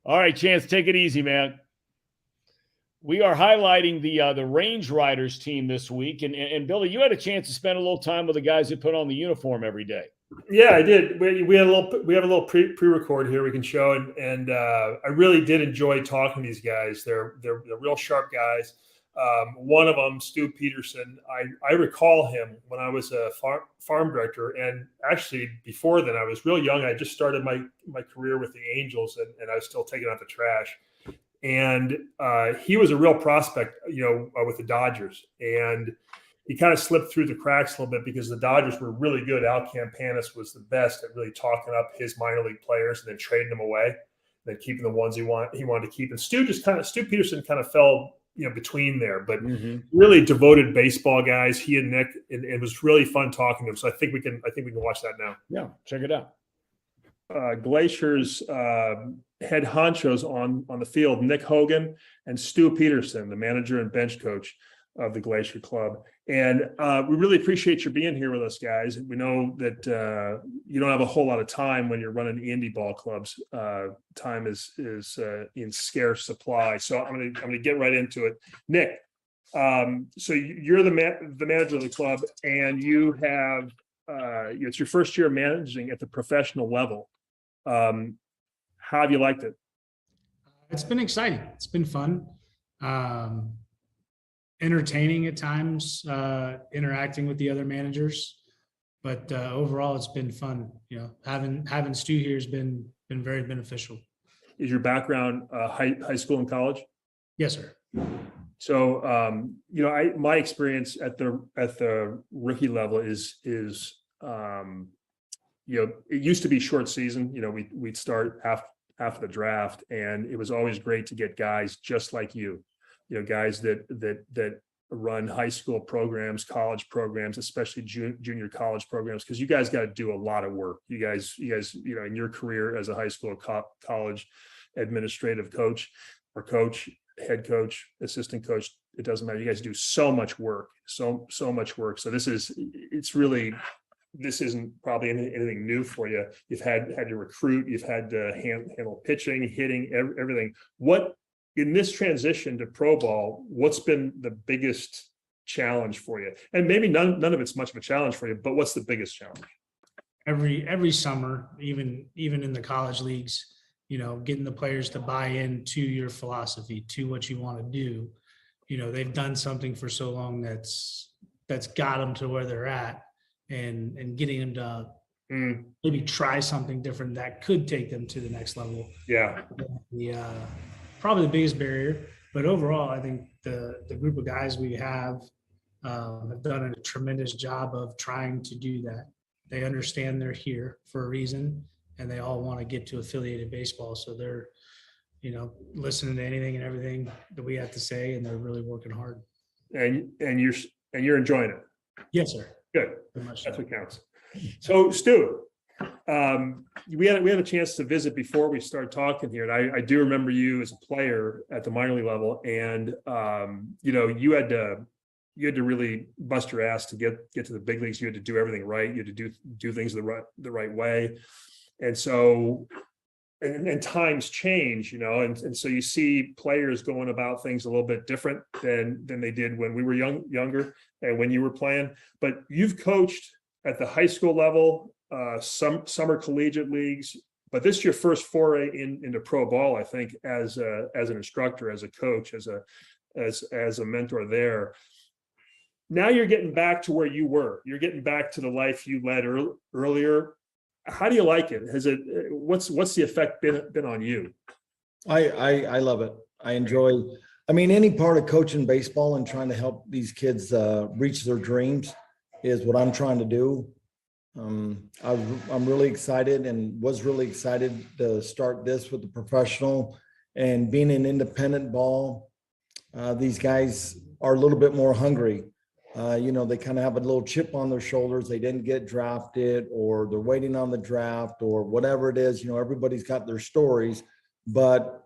All right, Chance, take it easy, man. We are highlighting the Range Riders team this week, and Billy, you had a chance to spend a little time with the guys that put on the uniform every day. Yeah, I did. We have a little pre-record here we can show, and I really did enjoy talking to these guys. They're real sharp guys. One of them, Stu Peterson, I recall him when I was a farm director, and actually before then I was real young. I just started my career with the Angels, and I was still taking out the trash. And he was a real prospect, with the Dodgers. And he kind of slipped through the cracks a little bit because the Dodgers were really good. Al Campanis was the best at really talking up his minor league players and then trading them away, then keeping the ones he wanted to keep. And Stu Peterson kind of fell, between there. But really devoted baseball guys. He and Nick, and it was really fun talking to him. So I think we can watch that now. Yeah, check it out. Glacier's head honchos on the field, Nick Hogan and Stu Peterson, the manager and bench coach of the Glacier Club. And we really appreciate you being here with us, guys. We know that you don't have a whole lot of time when you're running indie ball clubs. Time is in scarce supply. So I'm gonna get right into it. Nick, so you're the manager of the club, and you have it's your first year managing at the professional level. How have you liked it? It's been exciting. It's been fun. Entertaining at times, interacting with the other managers, but overall it's been fun. Having Stu here has been very beneficial. Is your background high school and college? Yes, sir. So my experience at the rookie level is it used to be short season. We'd start after the draft, and it was always great to get guys just like you. Guys that run high school programs, college programs, especially junior college programs, because you guys got to do a lot of work. You guys, in your career as a high school, college administrative coach or coach, head coach, assistant coach, it doesn't matter. You guys do so much work, so much work. So this isn't probably anything new for you. You've had to recruit, you've had to handle pitching, hitting, everything. What in this transition to pro ball, what's been the biggest challenge for you? And maybe none of it's much of a challenge for you, but what's the biggest challenge? Every summer, even in the college leagues, getting the players to buy into your philosophy, to what you want to do. They've done something for so long that's got them to where they're at, and getting them to maybe try something different that could take them to the next level. Yeah. Probably the biggest barrier, but overall, I think the group of guys we have done a tremendous job of trying to do that. They understand they're here for a reason, and they all want to get to affiliated baseball. So they're, listening to anything and everything that we have to say, and they're really working hard. And you're enjoying it. Yes, sir. Good. That's what counts. So Stu, we had a chance to visit before we started talking here, and I do remember you as a player at the minor league level, and you had to really bust your ass to get to the big leagues. You had to do everything right. You had to do things the right way, and so and times change, and so you see players going about things a little bit different than they did when we were younger and when you were playing. But you've coached at the high school level, some summer collegiate leagues, but this is your first foray into pro ball, I think, as an instructor, as a coach, as a mentor there. Now you're getting back to where you were. You're getting back to the life you led earlier. How do you like it? What's the effect been on you? I love it. I enjoy, any part of coaching baseball and trying to help these kids reach their dreams is what I'm trying to do. I'm really excited and was really excited to start this with the professional and being in independent ball. These guys are a little bit more hungry. They kind of have a little chip on their shoulders. They didn't get drafted, or they're waiting on the draft, or whatever it is. Everybody's got their stories, but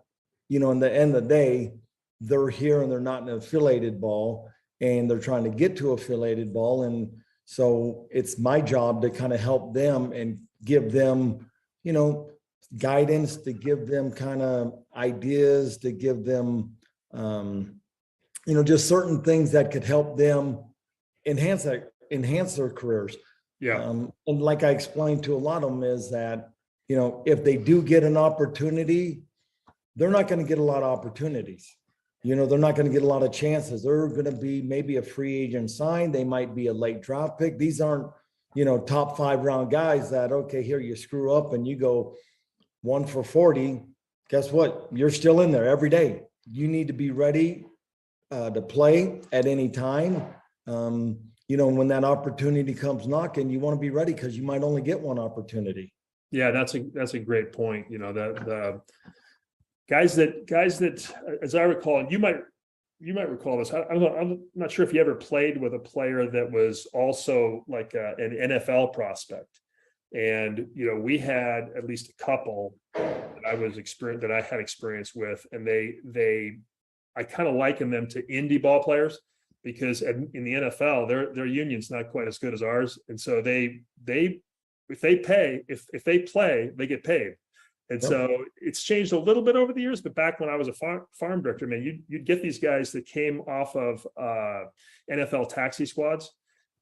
in the end of the day, they're here and they're not in affiliated ball, and they're trying to get to affiliated ball. And so it's my job to kind of help them and give them, guidance, to give them kind of ideas, to give them, just certain things that could help them enhance their careers. Yeah. And like I explained to a lot of them is that, if they do get an opportunity, they're not going to get a lot of opportunities. They're not going to get a lot of chances. They're going to be maybe a free agent sign. They might be a late draft pick. These aren't, top 5 round guys that, okay, here you screw up and you go 1 for 40. Guess what? You're still in there every day. You need to be ready to play at any time. When that opportunity comes knocking, you want to be ready because you might only get one opportunity. Yeah, that's a great point. The guys that, as I recall, and you might recall this. I'm not sure if you ever played with a player that was also like an NFL prospect, and we had at least a couple that I had experience with, and I kind of liken them to indie ball players, because in the NFL, their union's not quite as good as ours, and so if they play, they get paid. And so it's changed a little bit over the years, but back when I was a farm director, man, you'd get these guys that came off of NFL taxi squads,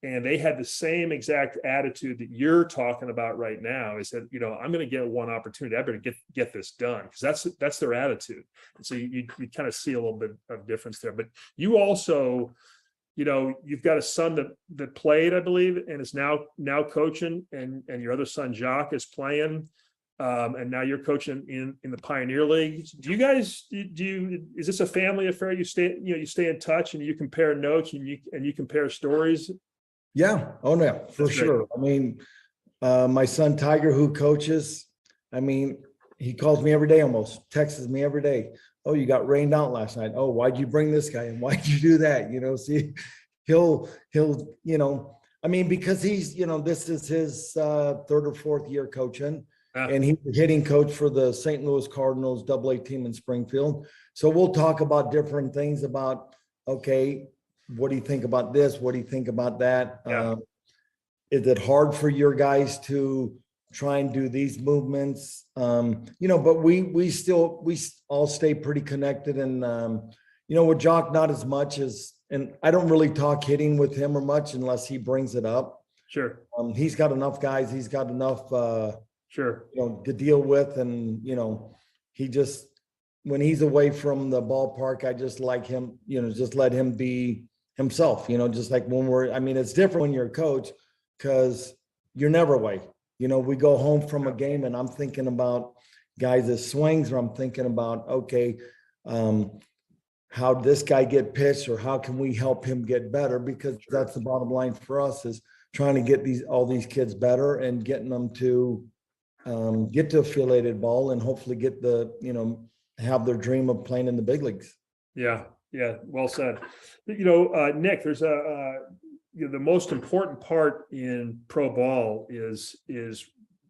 and they had the same exact attitude that you're talking about right now, is that, I'm going to get one opportunity. I better get this done, because that's their attitude. And so you kind of see a little bit of difference there. But you also, you've got a son that played, I believe, and is now coaching, and your other son, Jacques, is playing. And now you're coaching in the Pioneer League. Do you guys is this a family affair? You stay in touch and you compare notes and you compare stories? Yeah. Oh no, for sure. My son Tiger, who coaches, he calls me every day, almost texts me every day. oh, you got rained out last night. Oh, why'd you bring this guy in? Why'd you do that? See, he'll, I mean, because he's, this is his third or fourth year coaching. And he's the hitting coach for the St. Louis Cardinals AA team in Springfield. So we'll talk about different things about, okay, what do you think about this? What do you think about that? Is it hard for your guys to try and do these movements? But we all stay pretty connected. And, with Jock, not as much as, and I don't really talk hitting with him or much unless he brings it up. Sure. He's got enough guys. He's got enough, sure, to deal with. And, he just, when he's away from the ballpark, I just like him, just let him be himself, just like when it's different when you're a coach because you're never away. We go home from a game and I'm thinking about guys' swings, or I'm thinking about, okay, how did this guy get pitched, or how can we help him get better? Because that's the bottom line for us, is trying to get all these kids better and getting them to get to affiliated ball and hopefully get have their dream of playing in the big leagues. Yeah. Well said. Nick, there's the most important part in pro ball is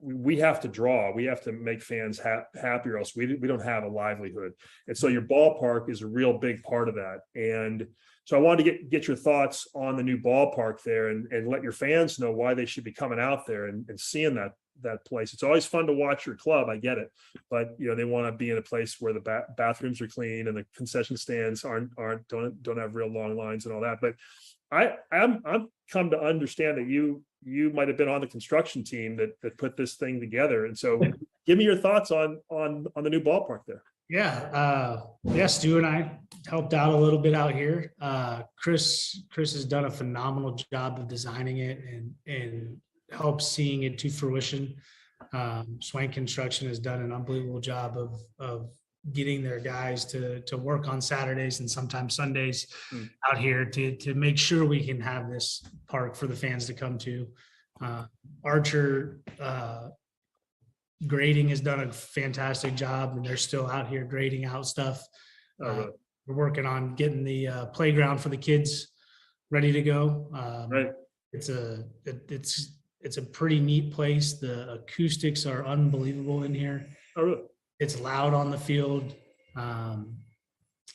we have to draw. We have to make fans happy, or else we don't have a livelihood. And so your ballpark is a real big part of that. And so I wanted to get your thoughts on the new ballpark there, and let your fans know why they should be coming out there and seeing that place. It's always fun to watch your club. I get it, but they want to be in a place where the bathrooms are clean and the concession stands don't have real long lines and all that. But I'm come to understand that you might have been on the construction team that put this thing together. And so give me your thoughts on the new ballpark there. Yeah. Stu and I helped out a little bit out here. Chris has done a phenomenal job of designing it and helped seeing it to fruition. Swank Construction has done an unbelievable job of getting their guys to work on Saturdays and sometimes Sundays out here to make sure we can have this park for the fans to come to. Archer grading has done a fantastic job, and they're still out here grading out stuff. We're working on getting the playground for the kids ready to go. Right. It's a pretty neat place. The acoustics are unbelievable in here. Oh, really? It's loud on the field.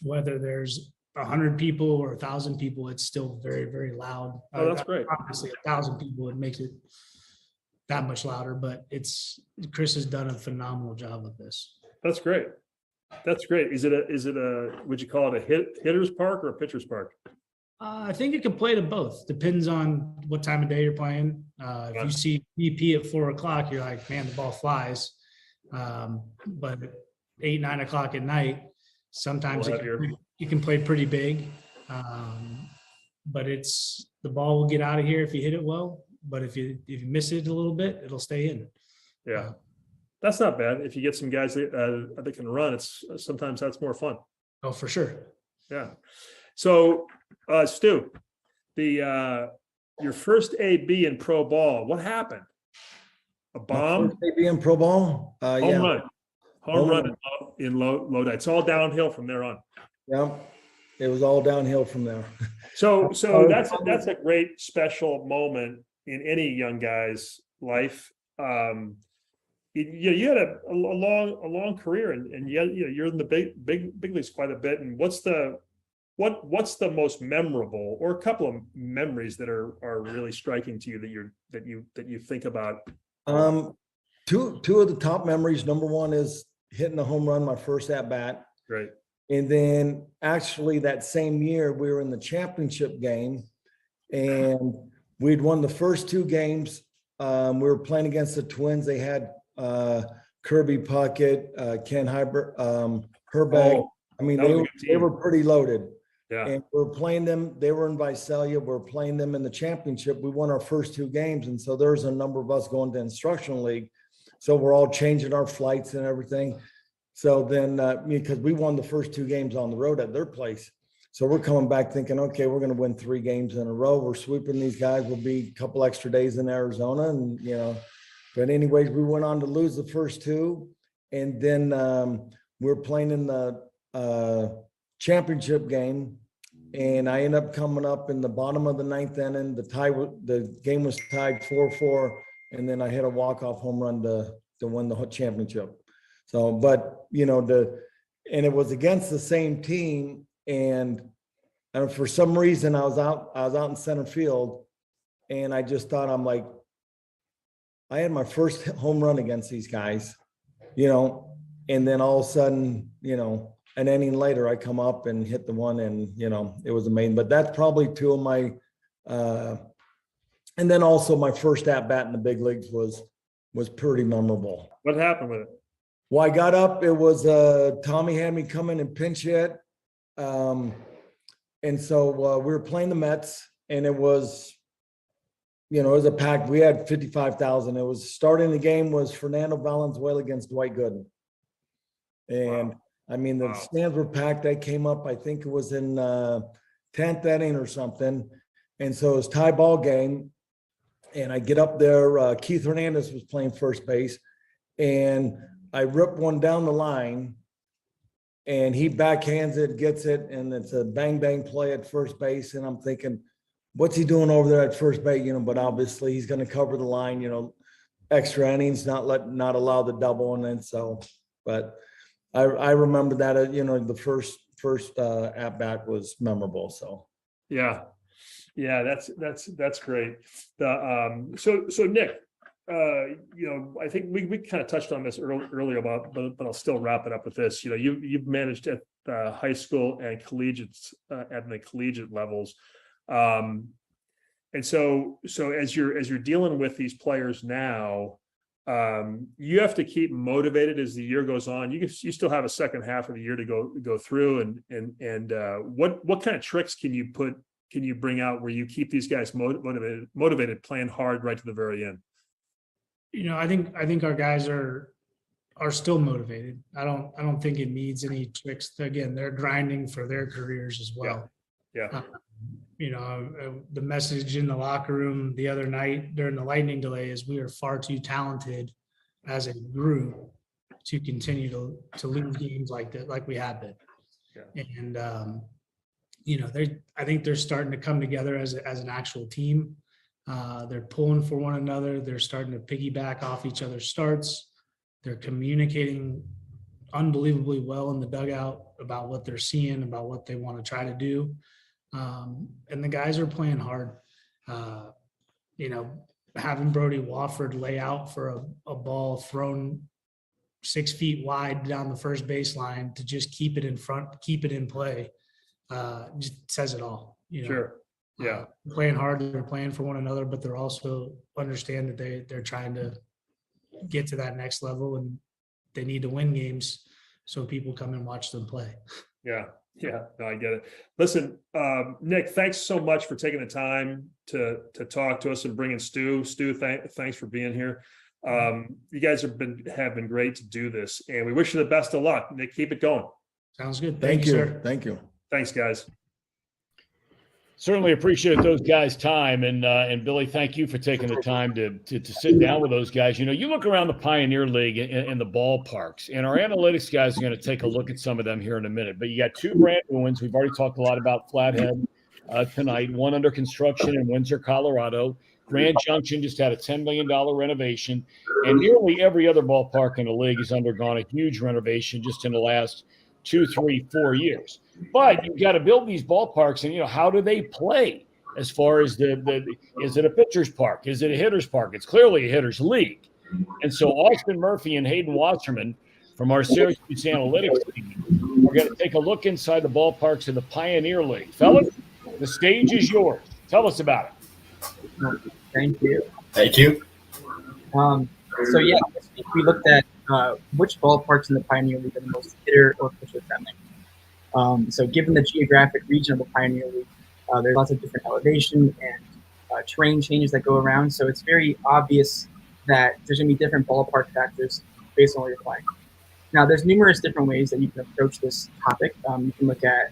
Whether there's 100 people or 1,000 people, it's still very, very loud. Oh, that's great. Obviously, 1,000 people, it makes it that much louder. But Chris has done a phenomenal job of this. That's great. That's great. Is it a would you call it a hitter's park or a pitcher's park? I think it can play to both. Depends on what time of day you're playing. If you see BP at 4 o'clock, you're like, man, the ball flies. But at 8, 9 o'clock at night, sometimes you can play pretty big. But the ball will get out of here if you hit it well. But if you miss it a little bit, it'll stay in. Yeah, that's not bad. If you get some guys that can run, sometimes that's more fun. Oh, for sure. Yeah. So, Stu, your first AB in pro ball, what happened? A bomb? First AB in pro ball? Home run in Lodi. It's all downhill from there on. Yeah, it was all downhill from there. So that's a great special moment in any young guy's life. You had a long career, and you're in the big leagues quite a bit. And what's the most memorable, or a couple of memories that are really striking to you that you think about? Two of the top memories. Number one is hitting a home run my first at bat. Right. And then actually that same year we were in the championship game, and we'd won the first 2 games. We were playing against the Twins. They had Kirby Puckett, Ken Herbert, Herbeck. I mean, they were pretty loaded. Yeah. And we're playing them. They were in Visalia. We're playing them in the championship. We won our first 2 games. And so there's a number of us going to instructional league. So we're all changing our flights and everything. So then, because we won the first 2 games on the road at their place. So we're coming back thinking, okay, we're going to win 3 games in a row. We're sweeping these guys. We'll be a couple extra days in Arizona. And, but anyways, we went on to lose the first 2. And then we're playing in the championship game, and I ended up coming up in the bottom of the ninth inning. The game was tied 4-4, and then I hit a walk-off home run to win the championship. So, but and it was against the same team, and for some reason I was out in center field, and I just thought, I'm like, I had my first home run against these guys, and then all of a sudden, an inning later, I come up and hit the one, and it was amazing. But that's probably two of my, and then also my first at bat in the big leagues was pretty memorable. What happened with it? Well, I got up. It was Tommy had me come in and pinch hit, and so we were playing the Mets, and it was, it was a pack. We had 55,000. It was starting the game was Fernando Valenzuela against Dwight Gooden, and I mean the stands were packed. I came up. I think it was in 10th inning or something, and so it was tie ball game. And I get up there. Keith Hernandez was playing first base, and I rip one down the line, and he backhands it, gets it, and it's a bang bang play at first base. And I'm thinking, what's he doing over there at first base? But obviously he's going to cover the line. Extra innings, not allow the double, and then so. But I remember that. The first at bat was memorable. So yeah, that's great. So Nick. I think we kind of touched on this earlier but I'll still wrap it up with this. You've managed at high school and collegiate at the collegiate levels, and so as you're dealing with these players now, you have to keep motivated as the year goes on. You still have a second half of the year to go through, and what kind of tricks can you bring out where you keep these guys motivated, playing hard right to the very end? I think our guys are still motivated. I don't think it needs any tricks. Again, they're grinding for their careers as well. Yeah. The message in the locker room the other night during the lightning delay is we are far too talented as a group to continue to lose games like that, like we have been. Yeah. And I think they're starting to come together as an actual team. They're pulling for one another. They're starting to piggyback off each other's starts. They're communicating unbelievably well in the dugout about what they're seeing, about what they want to try to do. And the guys are playing hard. Having Brody Wofford lay out for a ball thrown 6 feet wide down the first baseline to just keep it in front, keep it in play, just says it all. Sure. Yeah. Playing hard, they're playing for one another, but they're also understand that they're trying to get to that next level, and they need to win games so people come and watch them play. Yeah. No, I get it. Listen, Nick, thanks so much for taking the time to talk to us and bringing Stu. Stu, thanks for being here. You guys have been great to do this, and we wish you the best of luck. Nick, keep it going. Sounds good. Thank you, sir. Thank you. Thanks, guys. Certainly appreciate those guys' time, and Billy, thank you for taking the time to sit down with those guys. You look around the Pioneer League in the ballparks, and our analytics guys are going to take a look at some of them here in a minute. But you got two brand new ones. We've already talked a lot about Flathead tonight. One under construction in Windsor, Colorado. Grand Junction just had a $10 million renovation, and nearly every other ballpark in the league has undergone a huge renovation just in the last 2, 3, 4 years. But you've got to build these ballparks, and how do they play? As far as is it a pitcher's park? Is it a hitter's park? It's clearly a hitter's league. And so Austin Murphy and Hayden Wasserman from our Syracuse Analytics team are going to take a look inside the ballparks of the Pioneer League. Fellas, the stage is yours. Tell us about it. Thank you. Thank you. So this week we looked at which ballparks in the Pioneer League are the most hitter or pitcher friendly. So given the geographic region of the Pioneer League, there's lots of different elevation and terrain changes that go around. So it's very obvious that there's going to be different ballpark factors based on where you're playing. Now, there's numerous different ways that you can approach this topic. You can look at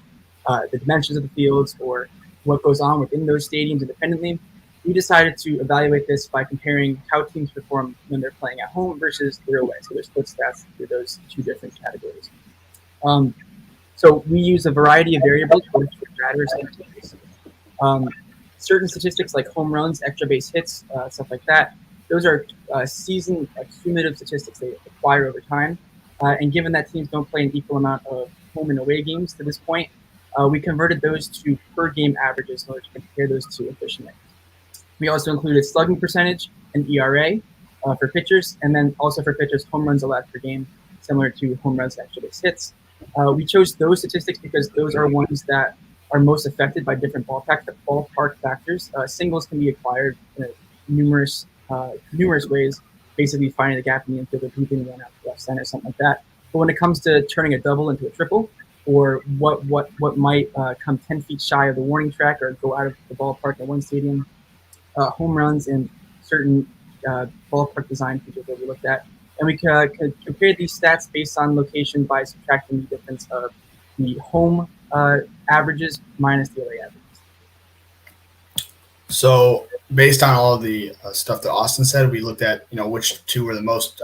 the dimensions of the fields or what goes on within those stadiums independently. We decided to evaluate this by comparing how teams perform when they're playing at home versus their away. So there's split stats through those two different categories. So we use a variety of variables, both for batters and pitchers. Certain statistics like home runs, extra base hits, stuff like that, those are season cumulative statistics they acquire over time. And given that teams don't play an equal amount of home and away games to this point, we converted those to per game averages in order to compare those two efficiently. We also included slugging percentage and ERA for pitchers, and then also for pitchers, home runs allowed per game, similar to home runs and extra base hits. We chose those statistics because those are ones that are most affected by different ballpark factors. Singles can be acquired in numerous ways, basically finding the gap in the infield or grouping one out to left center, something like that. But when it comes to turning a double into a triple, or what might come 10 feet shy of the warning track or go out of the ballpark at one stadium, home runs and certain ballpark design features that we looked at. And we compare these stats based on location by subtracting the difference of the home averages minus the LA averages. So based on all of the stuff that Austin said, we looked at which two were the most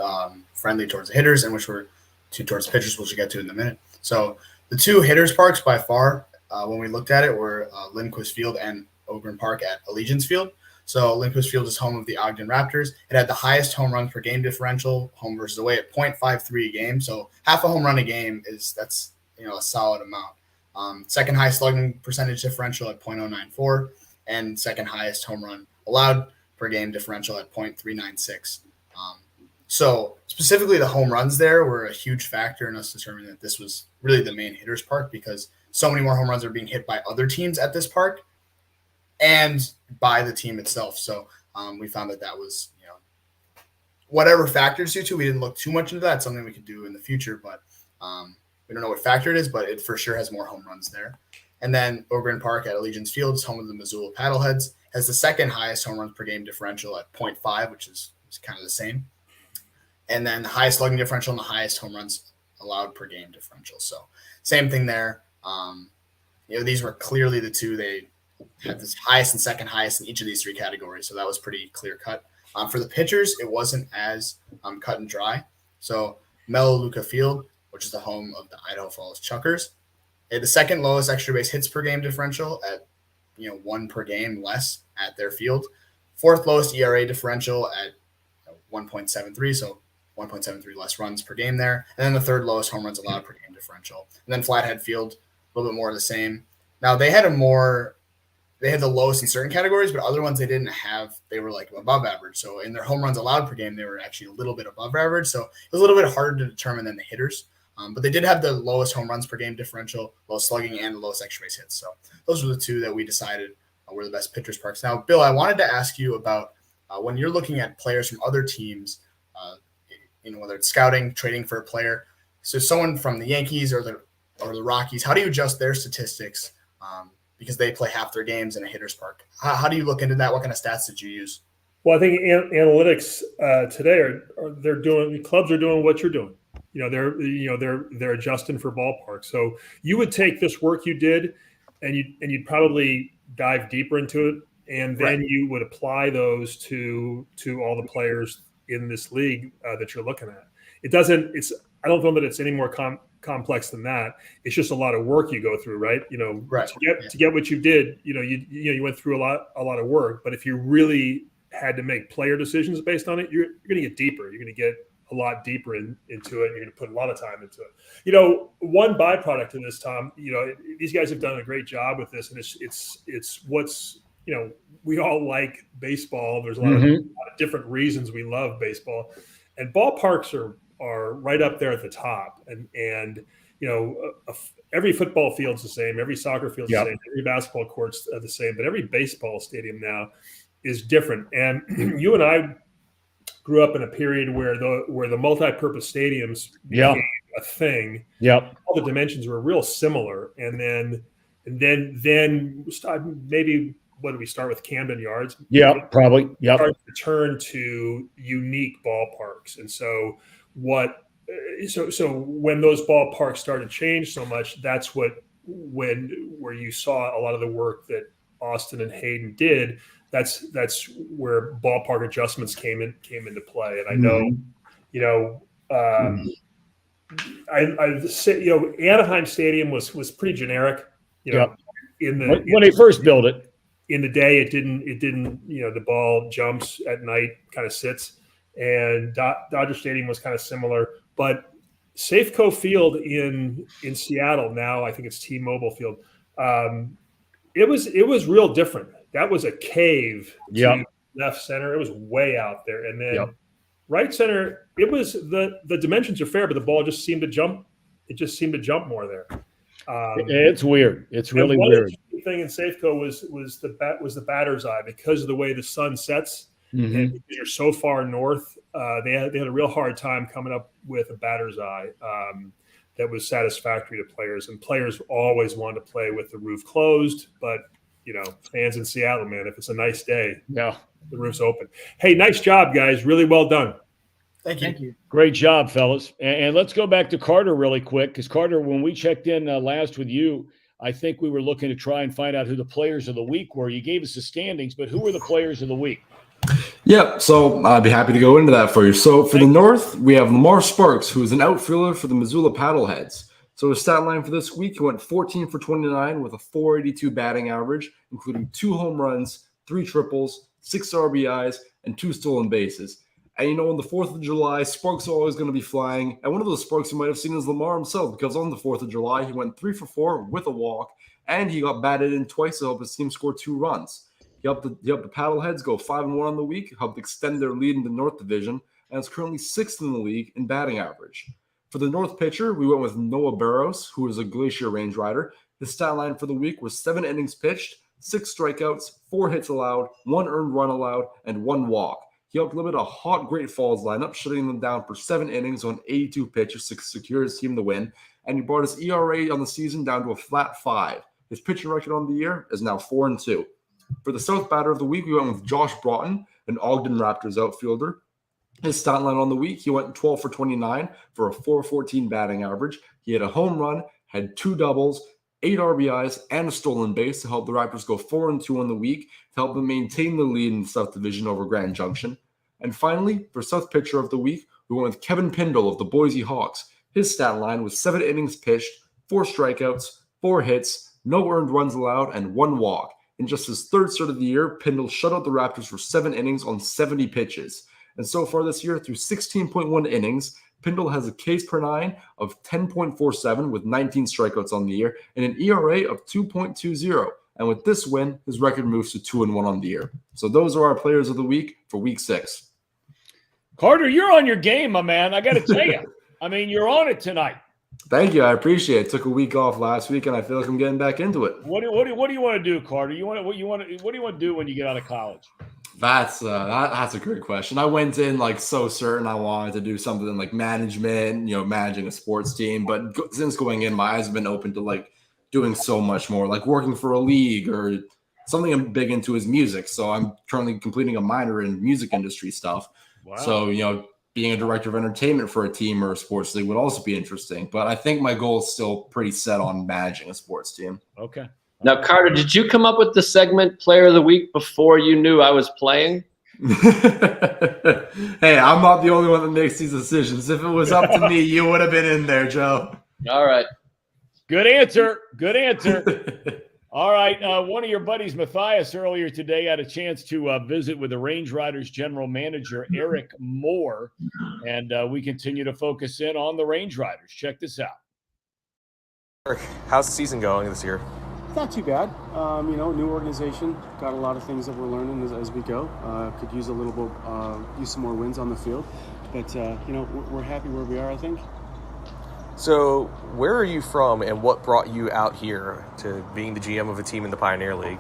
friendly towards the hitters and which were two towards pitchers, which we'll get to in a minute. So the two hitters parks by far, when we looked at it, were Lindquist Field and Ogren Park at Allegiance Field. So Lindquist Field is home of the Ogden Raptors. It had the highest home runs per game differential, home versus away, at 0.53 a game. So half a home run a game that's a solid amount. Second highest slugging percentage differential at 0.094, and second highest home run allowed per game differential at 0.396. So specifically the home runs there were a huge factor in us determining that this was really the main hitters park, because so many more home runs are being hit by other teams at this park and by the team itself. So we found that was, whatever factors due to, we didn't look too much into that. It's something we could do in the future, but we don't know what factor it is, but it for sure has more home runs there. And then Ogren Park at Allegiance Field is home of the Missoula Paddleheads, has the second highest home runs per game differential at 0.5, which is kind of the same. And then the highest slugging differential and the highest home runs allowed per game differential. So same thing there. These were clearly the two. They had the highest and second highest in each of these three categories. So that was pretty clear cut. For the pitchers, it wasn't as cut and dry. So Melaleuca Field, which is the home of the Idaho Falls Chuckers, they had the second lowest extra base hits per game differential at 1 per game less at their field. Fourth lowest ERA differential at 1.73, so 1.73 less runs per game there. And then the third lowest home runs allowed per game differential. And then Flathead Field, a little bit more of the same. Now they had the lowest in certain categories, but other ones they didn't have. They were like above average. So in their home runs allowed per game, they were actually a little bit above average. So it was a little bit harder to determine than the hitters. But they did have the lowest home runs per game differential, lowest slugging, and the lowest extra base hits. So those were the two that we decided were the best pitchers parks. Now, Bill, I wanted to ask you about when you're looking at players from other teams, whether it's scouting, trading for a player. So someone from the Yankees or the Rockies, how do you adjust their statistics because they play half their games in a hitter's park? How do you look into that? What kind of stats did you use? Well, I think analytics today clubs are doing what you're doing. They're adjusting for ballparks. So you would take this work you did, and you'd probably dive deeper into it, and then you would apply those to all the players in this league that you're looking at. I don't feel that it's any more complex than that. It's just a lot of work you go through, right? To get what you did, you went through a lot of work. But if you really had to make player decisions based on it, you're going to get deeper. You're going to get a lot deeper into it. And you're going to put a lot of time into it. One byproduct of this, Tom, these guys have done a great job with this, and it's what's, we all like baseball. There's a lot of different reasons we love baseball, and ballparks are right up there at the top. And every football field's the same, every soccer field's the same, every basketball court's the same, but every baseball stadium now is different. And you and I grew up in a period where the multi-purpose stadiums became a thing. All the dimensions were real similar, and then maybe. What did we start with? Camden Yards? Probably. Start to turn to unique ballparks. And so when those ballparks started to change so much, that's where you saw a lot of the work that Austin and Hayden did. That's where ballpark adjustments came into play. And I know, I've said, Anaheim Stadium was pretty generic. Yep. When they first built it. In the day, it didn't. The ball jumps at night, kind of sits, and Dodger Stadium was kind of similar. But Safeco Field in Seattle now, I think it's T-Mobile Field. It was real different. That was a cave to left center. It was way out there, and then right center. It was the dimensions are fair, but the ball just seemed to jump. It just seemed to jump more there. It's weird. It's really weird. The thing in Safeco was the batter's eye because of the way the sun sets. Mm-hmm. And because you're so far north, they had a real hard time coming up with a batter's eye that was satisfactory to players. And players always wanted to play with the roof closed, but fans in Seattle, man, if it's a nice day, the roof's open. Hey, nice job, guys. Really well done. Thank you. Great job, fellas. And let's go back to Carter really quick, because Carter, when we checked in last with you, I think we were looking to try and find out who the players of the week were. You gave us the standings, but who were the players of the week? Yeah, so I'd be happy to go into that for you. So for the North, we have Lamar Sparks, who is an outfielder for the Missoula Paddleheads. So his stat line for this week, he went 14 for 29 with a 482 batting average, including 2 home runs, 3 triples, 6 RBIs, and 2 stolen bases. And on the 4th of July, Sparks are always going to be flying. And one of those Sparks you might have seen is Lamar himself, because on the 4th of July, he went 3 for 4 with a walk, and he got batted in twice to help his team score 2 runs. He helped the Paddleheads go 5-1 on the week, helped extend their lead in the North Division, and is currently 6th in the league in batting average. For the North pitcher, we went with Noah Barros, who is a Glacier Range rider. His stat line for the week was 7 innings pitched, 6 strikeouts, 4 hits allowed, 1 earned run allowed, and 1 walk. He helped limit a hot Great Falls lineup, shutting them down for 7 innings on 82 pitches to secure his team the win, and he brought his ERA on the season down to a flat 5. His pitching record on the year is now 4-2. For the South batter of the week, we went with Josh Broughton, an Ogden Raptors outfielder. His stat line on the week, he went 12 for 29 for a 414 batting average. He had a home run, had 2 doubles, 8 RBIs, and a stolen base to help the Raptors go 4-2 on the week to help them maintain the lead in the South Division over Grand Junction. And finally, for South pitcher of the week, we went with Kevin Pindle of the Boise Hawks. His stat line was 7 innings pitched, 4 strikeouts, 4 hits, no earned runs allowed, and 1 walk. In just his 3rd start of the year, Pindle shut out the Raptors for 7 innings on 70 pitches. And so far this year, through 16.1 innings, Pindle has a Ks per 9 of 10.47 with 19 strikeouts on the year and an ERA of 2.20. And with this win, his record moves to 2-1 on the year. So those are our players of the week for week 6. Carter, you're on your game, my man. I got to tell you. I mean, you're on it tonight. Thank you. I appreciate it. Took a week off last week, and I feel like I'm getting back into it. What do you want to do, Carter? What do you want to do when you get out of college? That's a great question. I went in like so certain I wanted to do something like management, managing a sports team. But since going in, my eyes have been open to like doing so much more, like working for a league or something I'm big into is music. So I'm currently completing a minor in music industry stuff. Wow. So, being a director of entertainment for a team or a sports league would also be interesting. But I think my goal is still pretty set on managing a sports team. Okay. Now, Carter, did you come up with the segment Player of the Week before you knew I was playing? Hey, I'm not the only one that makes these decisions. If it was up to me, you would have been in there, Joe. All right. Good answer. Good answer. All right. One of your buddies, Matthias, earlier today had a chance to visit with the Range Riders general manager, Eric Moore, and we continue to focus in on the Range Riders. Check this out. Eric, how's the season going this year? Not too bad. New organization, got a lot of things that we're learning as we go. Could use a little bit, use some more wins on the field, but we're happy where we are, I think. So, where are you from, and what brought you out here to being the GM of a team in the Pioneer League?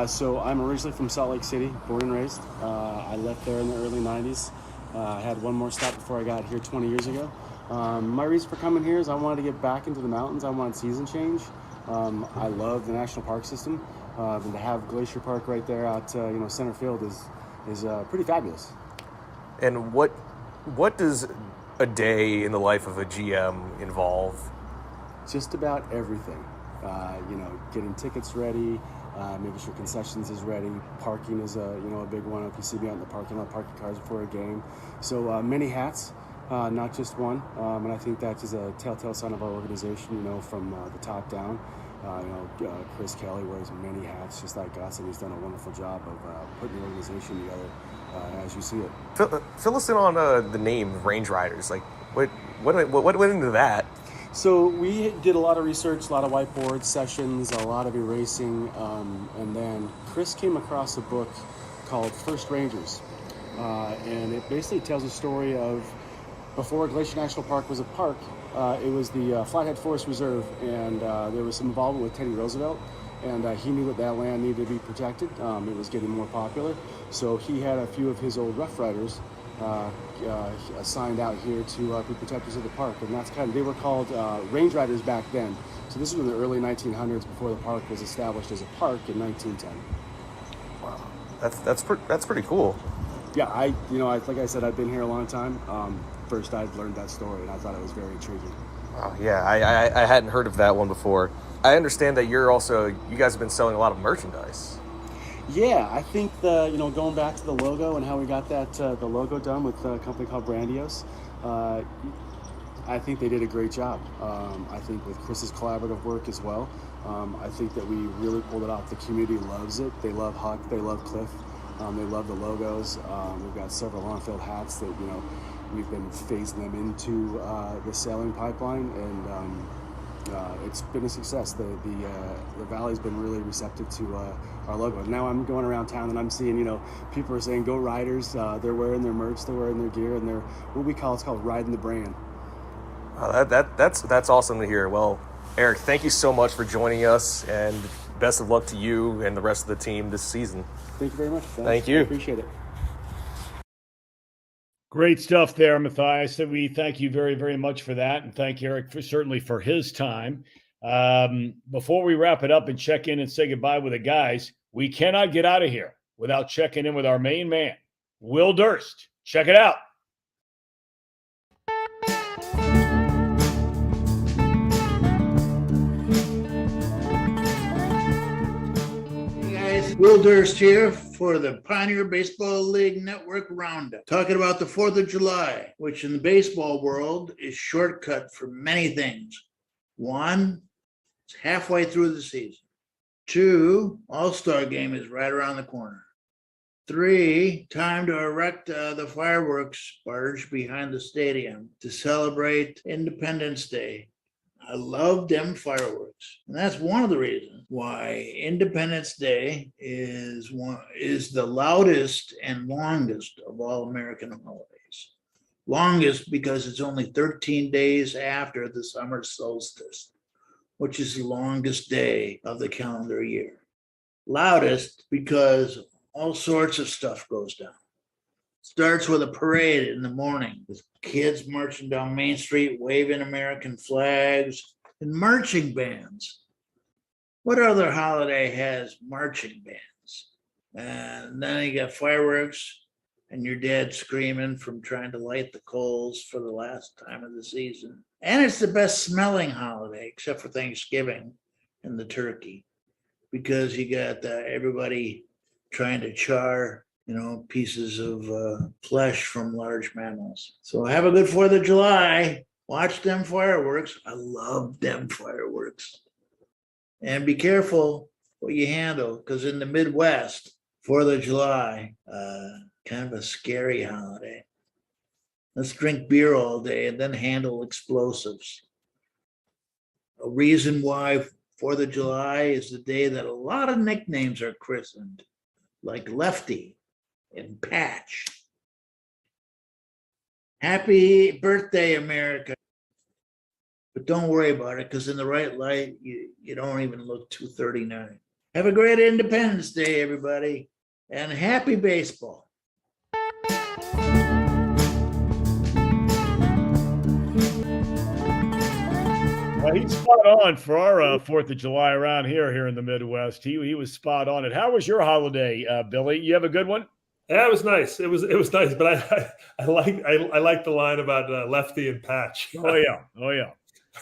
So I'm originally from Salt Lake City, born and raised. I left there in the early 90s. I had one more stop before I got here 20 years ago. My reason for coming here is I wanted to get back into the mountains. I wanted season change. I love the national park system, and to have Glacier Park right there out, center field is pretty fabulous. And what does a day in the life of a GM involve? Just about everything. Getting tickets ready, making sure concessions is ready. Parking is a big one. If you see me out in the parking lot, parking cars before a game. So many hats. not just one. And I think that is a telltale sign of our organization, from the top down. Chris Kelly wears many hats just like us, and he's done a wonderful job of putting the organization together as you see it. Fill us in on the name Range Riders. Like, what went into that? So we did a lot of research, a lot of whiteboard sessions, a lot of erasing, and then Chris came across a book called First Rangers, and it basically tells a story of before Glacier National Park was a park. It was the Flathead Forest Reserve, and there was some involvement with Teddy Roosevelt, and he knew that land needed to be protected. It was getting more popular, so he had a few of his old Rough Riders assigned out here to be protectors of the park, and they were called Range Riders back then. So this was in the early 1900s, before the park was established as a park in 1910. Wow, that's pretty cool. Yeah, like I said, I've been here a long time. First, I'd learned that story, and I thought it was very intriguing. Wow, yeah, I hadn't heard of that one before. I understand that you guys have been selling a lot of merchandise. Yeah, I think going back to the logo and how we got the logo done with a company called Brandios, I think they did a great job. I think with Chris's collaborative work as well, I think that we really pulled it off. The community loves it. They love Huck. They love Cliff. They love the logos. We've got several on-field hats that we've been phasing them into the selling pipeline, and it's been a success. The Valley's been really receptive to our logo. Now I'm going around town and I'm seeing, people are saying, "Go Riders!" They're wearing their merch, they're wearing their gear, and they're it's called riding the brand. That's awesome to hear. Well, Eric, thank you so much for joining us, and best of luck to you and the rest of the team this season. Thank you very much. Thank you. I appreciate it. Great stuff there, Matthias. We thank you very, very much for that, and thank Eric certainly for his time. Before we wrap it up and check in and say goodbye with the guys, we cannot get out of here without checking in with our main man, Will Durst. Check it out. Will Durst here for the Pioneer Baseball League Network Roundup, talking about the 4th of July, which in the baseball world is shortcut for many things. 1, it's halfway through the season. 2, All-Star Game is right around the corner. 3, time to erect the fireworks barge behind the stadium to celebrate Independence Day. I love them fireworks. And that's one of the reasons why Independence Day is the loudest and longest of all American holidays. Longest because it's only 13 days after the summer solstice, which is the longest day of the calendar year. Loudest because all sorts of stuff goes down. Starts with a parade in the morning with kids marching down Main Street, waving American flags and marching bands. What other holiday has marching bands? And then you got fireworks and your dad screaming from trying to light the coals for the last time of the season. And it's the best smelling holiday, except for Thanksgiving and the turkey, because you got everybody trying to char pieces of flesh from large mammals. So have a good 4th of July. Watch them fireworks. I love them fireworks. And be careful what you handle, because in the Midwest, 4th of July, kind of a scary holiday. Let's drink beer all day and then handle explosives. A reason why 4th of July is the day that a lot of nicknames are christened, like Lefty and Patch. Happy birthday, America. But don't worry about it, because in the right light, you don't even look 239. Have a great Independence Day, everybody, and happy baseball. Well, he's spot on for our 4th of July around here in the Midwest. He was spot on it. How was your holiday, Billy? You have a good one? Yeah, it was nice. It was nice, but I like the line about Lefty and Patch. Oh yeah,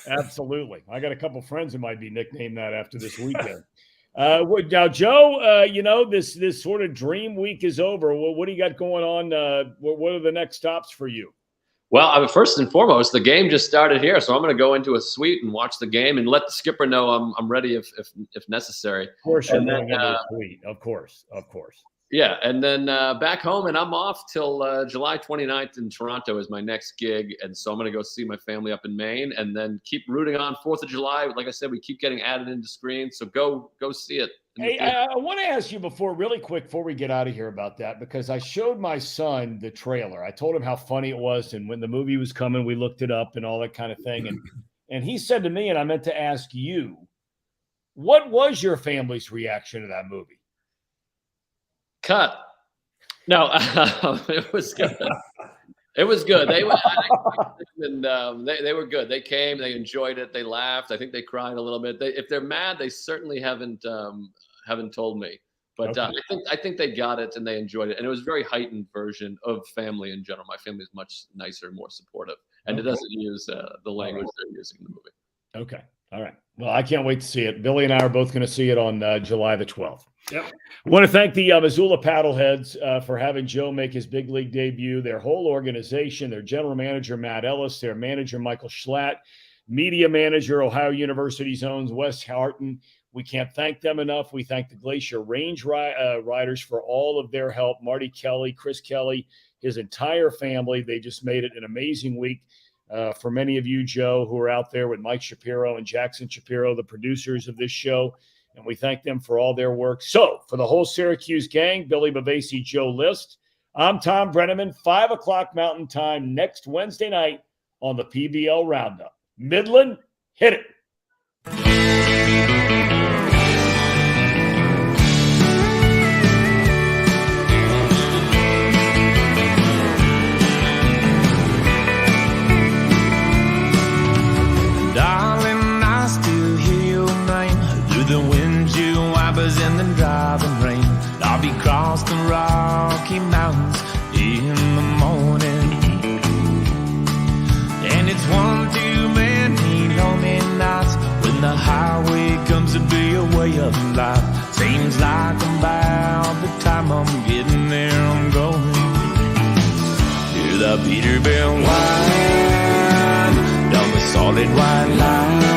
absolutely. I got a couple friends who might be nicknamed that after this weekend. Now, Joe, this sort of dream week is over. What do you got going on? What are the next stops for you? Well, first and foremost, the game just started here, so I'm going to go into a suite and watch the game and let the skipper know I'm ready if necessary. Of course, you're And going then, into a suite. Of course. Yeah, and then back home, and I'm off till July 29th in Toronto is my next gig, and so I'm going to go see my family up in Maine, and then keep rooting on 4th of July. Like I said, we keep getting added into screens, so go see it. Hey, I want to ask you really quick before we get out of here about that, because I showed my son the trailer. I told him how funny it was, and when the movie was coming, we looked it up and all that kind of thing. And he said to me, and I meant to ask you, what was your family's reaction to that movie? Cut. No, it was good. It was good. They were and they were good. They came, they enjoyed it, they laughed. I think they cried a little bit. If they're mad, they certainly haven't told me. But Okay. I think they got it and they enjoyed it. And it was a very heightened version of family in general. My family is much nicer, more supportive, and it doesn't use the language they're using in the movie. Okay. All right. Well, I can't wait to see it. Billy and I are both going to see it on July the 12th. Yep. I want to thank the Missoula Paddleheads for having Joe make his big league debut, their whole organization, their general manager, Matt Ellis, their manager, Michael Schlatt, media manager, Ohio University's own Wes Harton. We can't thank them enough. We thank the Glacier Range riders for all of their help. Marty Kelly, Chris Kelly, his entire family. They just made it an amazing week. For many of you, Joe, who are out there with Mike Shapiro and Jackson Shapiro, the producers of this show, and we thank them for all their work. So for the whole Syracuse gang, Billy Bavasi, Joe List, I'm Thom Brennaman, 5 o'clock Mountain Time next Wednesday night on the PBL Roundup. Midland, hit it. Darling, I still hear your name through the windshield wipers and the driving rain. I'll be crossing the Rocky Mountains in the morning, and it's one too many lonely nights when the highway comes to be a way of life. Seems like about the time I'm getting there, I'm going. Hear the Peterbilt whine down the solid white line.